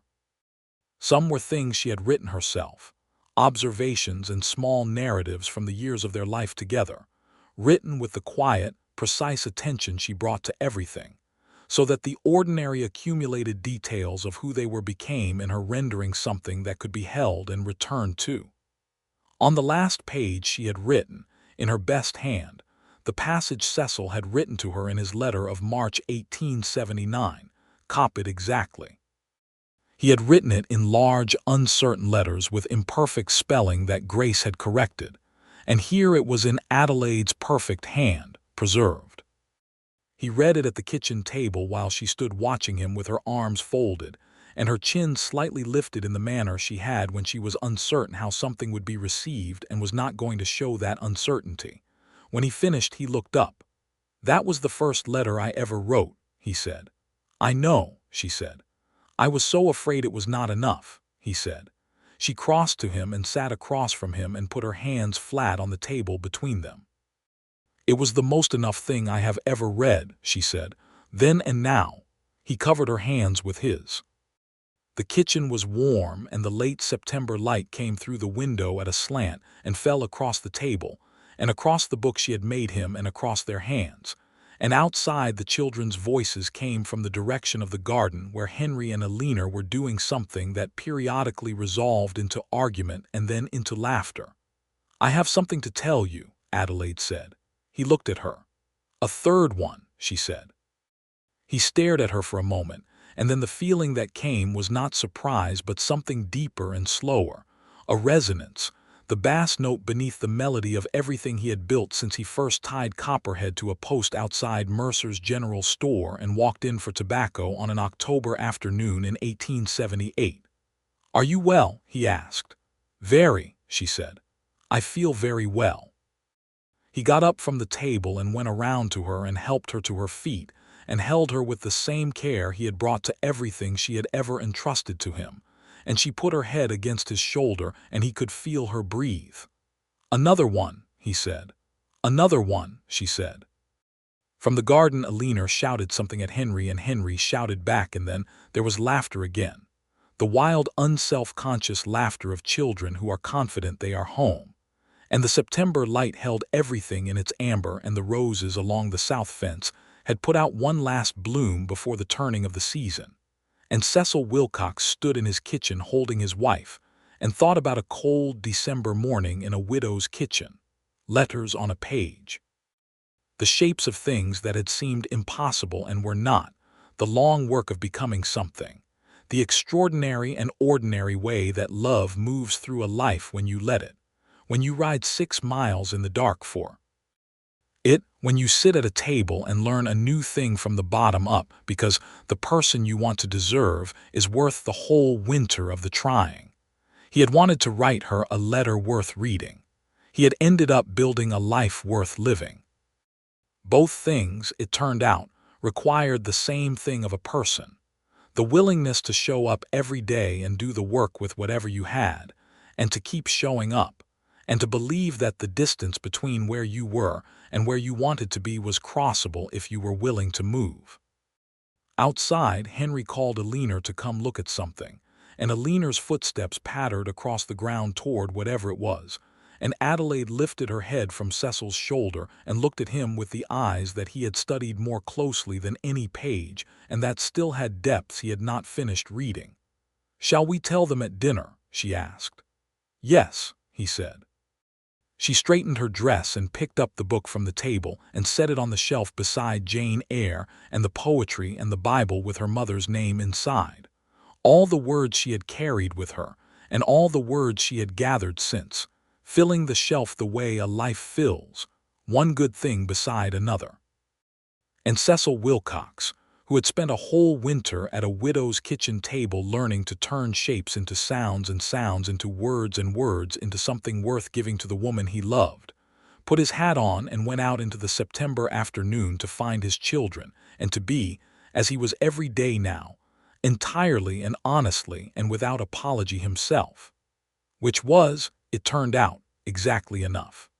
Some were things she had written herself, observations and small narratives from the years of their life together, written with the quiet, precise attention she brought to everything, so that the ordinary accumulated details of who they were became in her rendering something that could be held and returned to. On the last page she had written, in her best hand, the passage Cecil had written to her in his letter of March 1879, copied exactly. He had written it in large, uncertain letters with imperfect spelling that Grace had corrected, and here it was in Adelaide's perfect hand, preserved. He read it at the kitchen table while she stood watching him with her arms folded and her chin slightly lifted in the manner she had when she was uncertain how something would be received and was not going to show that uncertainty. When he finished, he looked up. "That was the first letter I ever wrote," he said. "I know," she said. "I was so afraid it was not enough," he said. She crossed to him and sat across from him and put her hands flat on the table between them. "It was the most enough thing I have ever read," she said. "Then and now." He covered her hands with his. The kitchen was warm, and the late September light came through the window at a slant and fell across the table, and across the book she had made him and across their hands. And outside the children's voices came from the direction of the garden where Henry and Alina were doing something that periodically resolved into argument and then into laughter. "I have something to tell you," Adelaide said. He looked at her. "A third one," she said. He stared at her for a moment, and then the feeling that came was not surprise but something deeper and slower, a resonance, the bass note beneath the melody of everything he had built since he first tied Copperhead to a post outside Mercer's General Store and walked in for tobacco on an October afternoon in 1878. "Are you well?" he asked. "Very," she said. "I feel very well." He got up from the table and went around to her and helped her to her feet and held her with the same care he had brought to everything she had ever entrusted to him, and she put her head against his shoulder and he could feel her breathe. "Another one," he said. "Another one," she said. From the garden Alina shouted something at Henry and Henry shouted back, and then there was laughter again. The wild, unself-conscious laughter of children who are confident they are home. And the September light held everything in its amber, and the roses along the south fence had put out one last bloom before the turning of the season. And Cecil Wilcox stood in his kitchen holding his wife, and thought about a cold December morning in a widow's kitchen. Letters on a page. The shapes of things that had seemed impossible and were not, the long work of becoming something, the extraordinary and ordinary way that love moves through a life when you let it, when you ride 6 miles in the dark for it, when you sit at a table and learn a new thing from the bottom up because the person you want to deserve is worth the whole winter of the trying. He had wanted to write her a letter worth reading. He had ended up building a life worth living. Both things, it turned out, required the same thing of a person: the willingness to show up every day and do the work with whatever you had, and to keep showing up, and to believe that the distance between where you were and where you wanted to be was crossable if you were willing to move. Outside, Henry called Alina to come look at something, and Alina's footsteps pattered across the ground toward whatever it was, and Adelaide lifted her head from Cecil's shoulder and looked at him with the eyes that he had studied more closely than any page and that still had depths he had not finished reading. "Shall we tell them at dinner?" she asked. "Yes," he said. She straightened her dress and picked up the book from the table and set it on the shelf beside Jane Eyre and the poetry and the Bible with her mother's name inside. All the words she had carried with her, and all the words she had gathered since, filling the shelf the way a life fills, one good thing beside another. And Cecil Wilcox, who had spent a whole winter at a widow's kitchen table learning to turn shapes into sounds and sounds into words and words into something worth giving to the woman he loved, put his hat on and went out into the September afternoon to find his children and to be, as he was every day now, entirely and honestly and without apology himself. Which was, it turned out, exactly enough.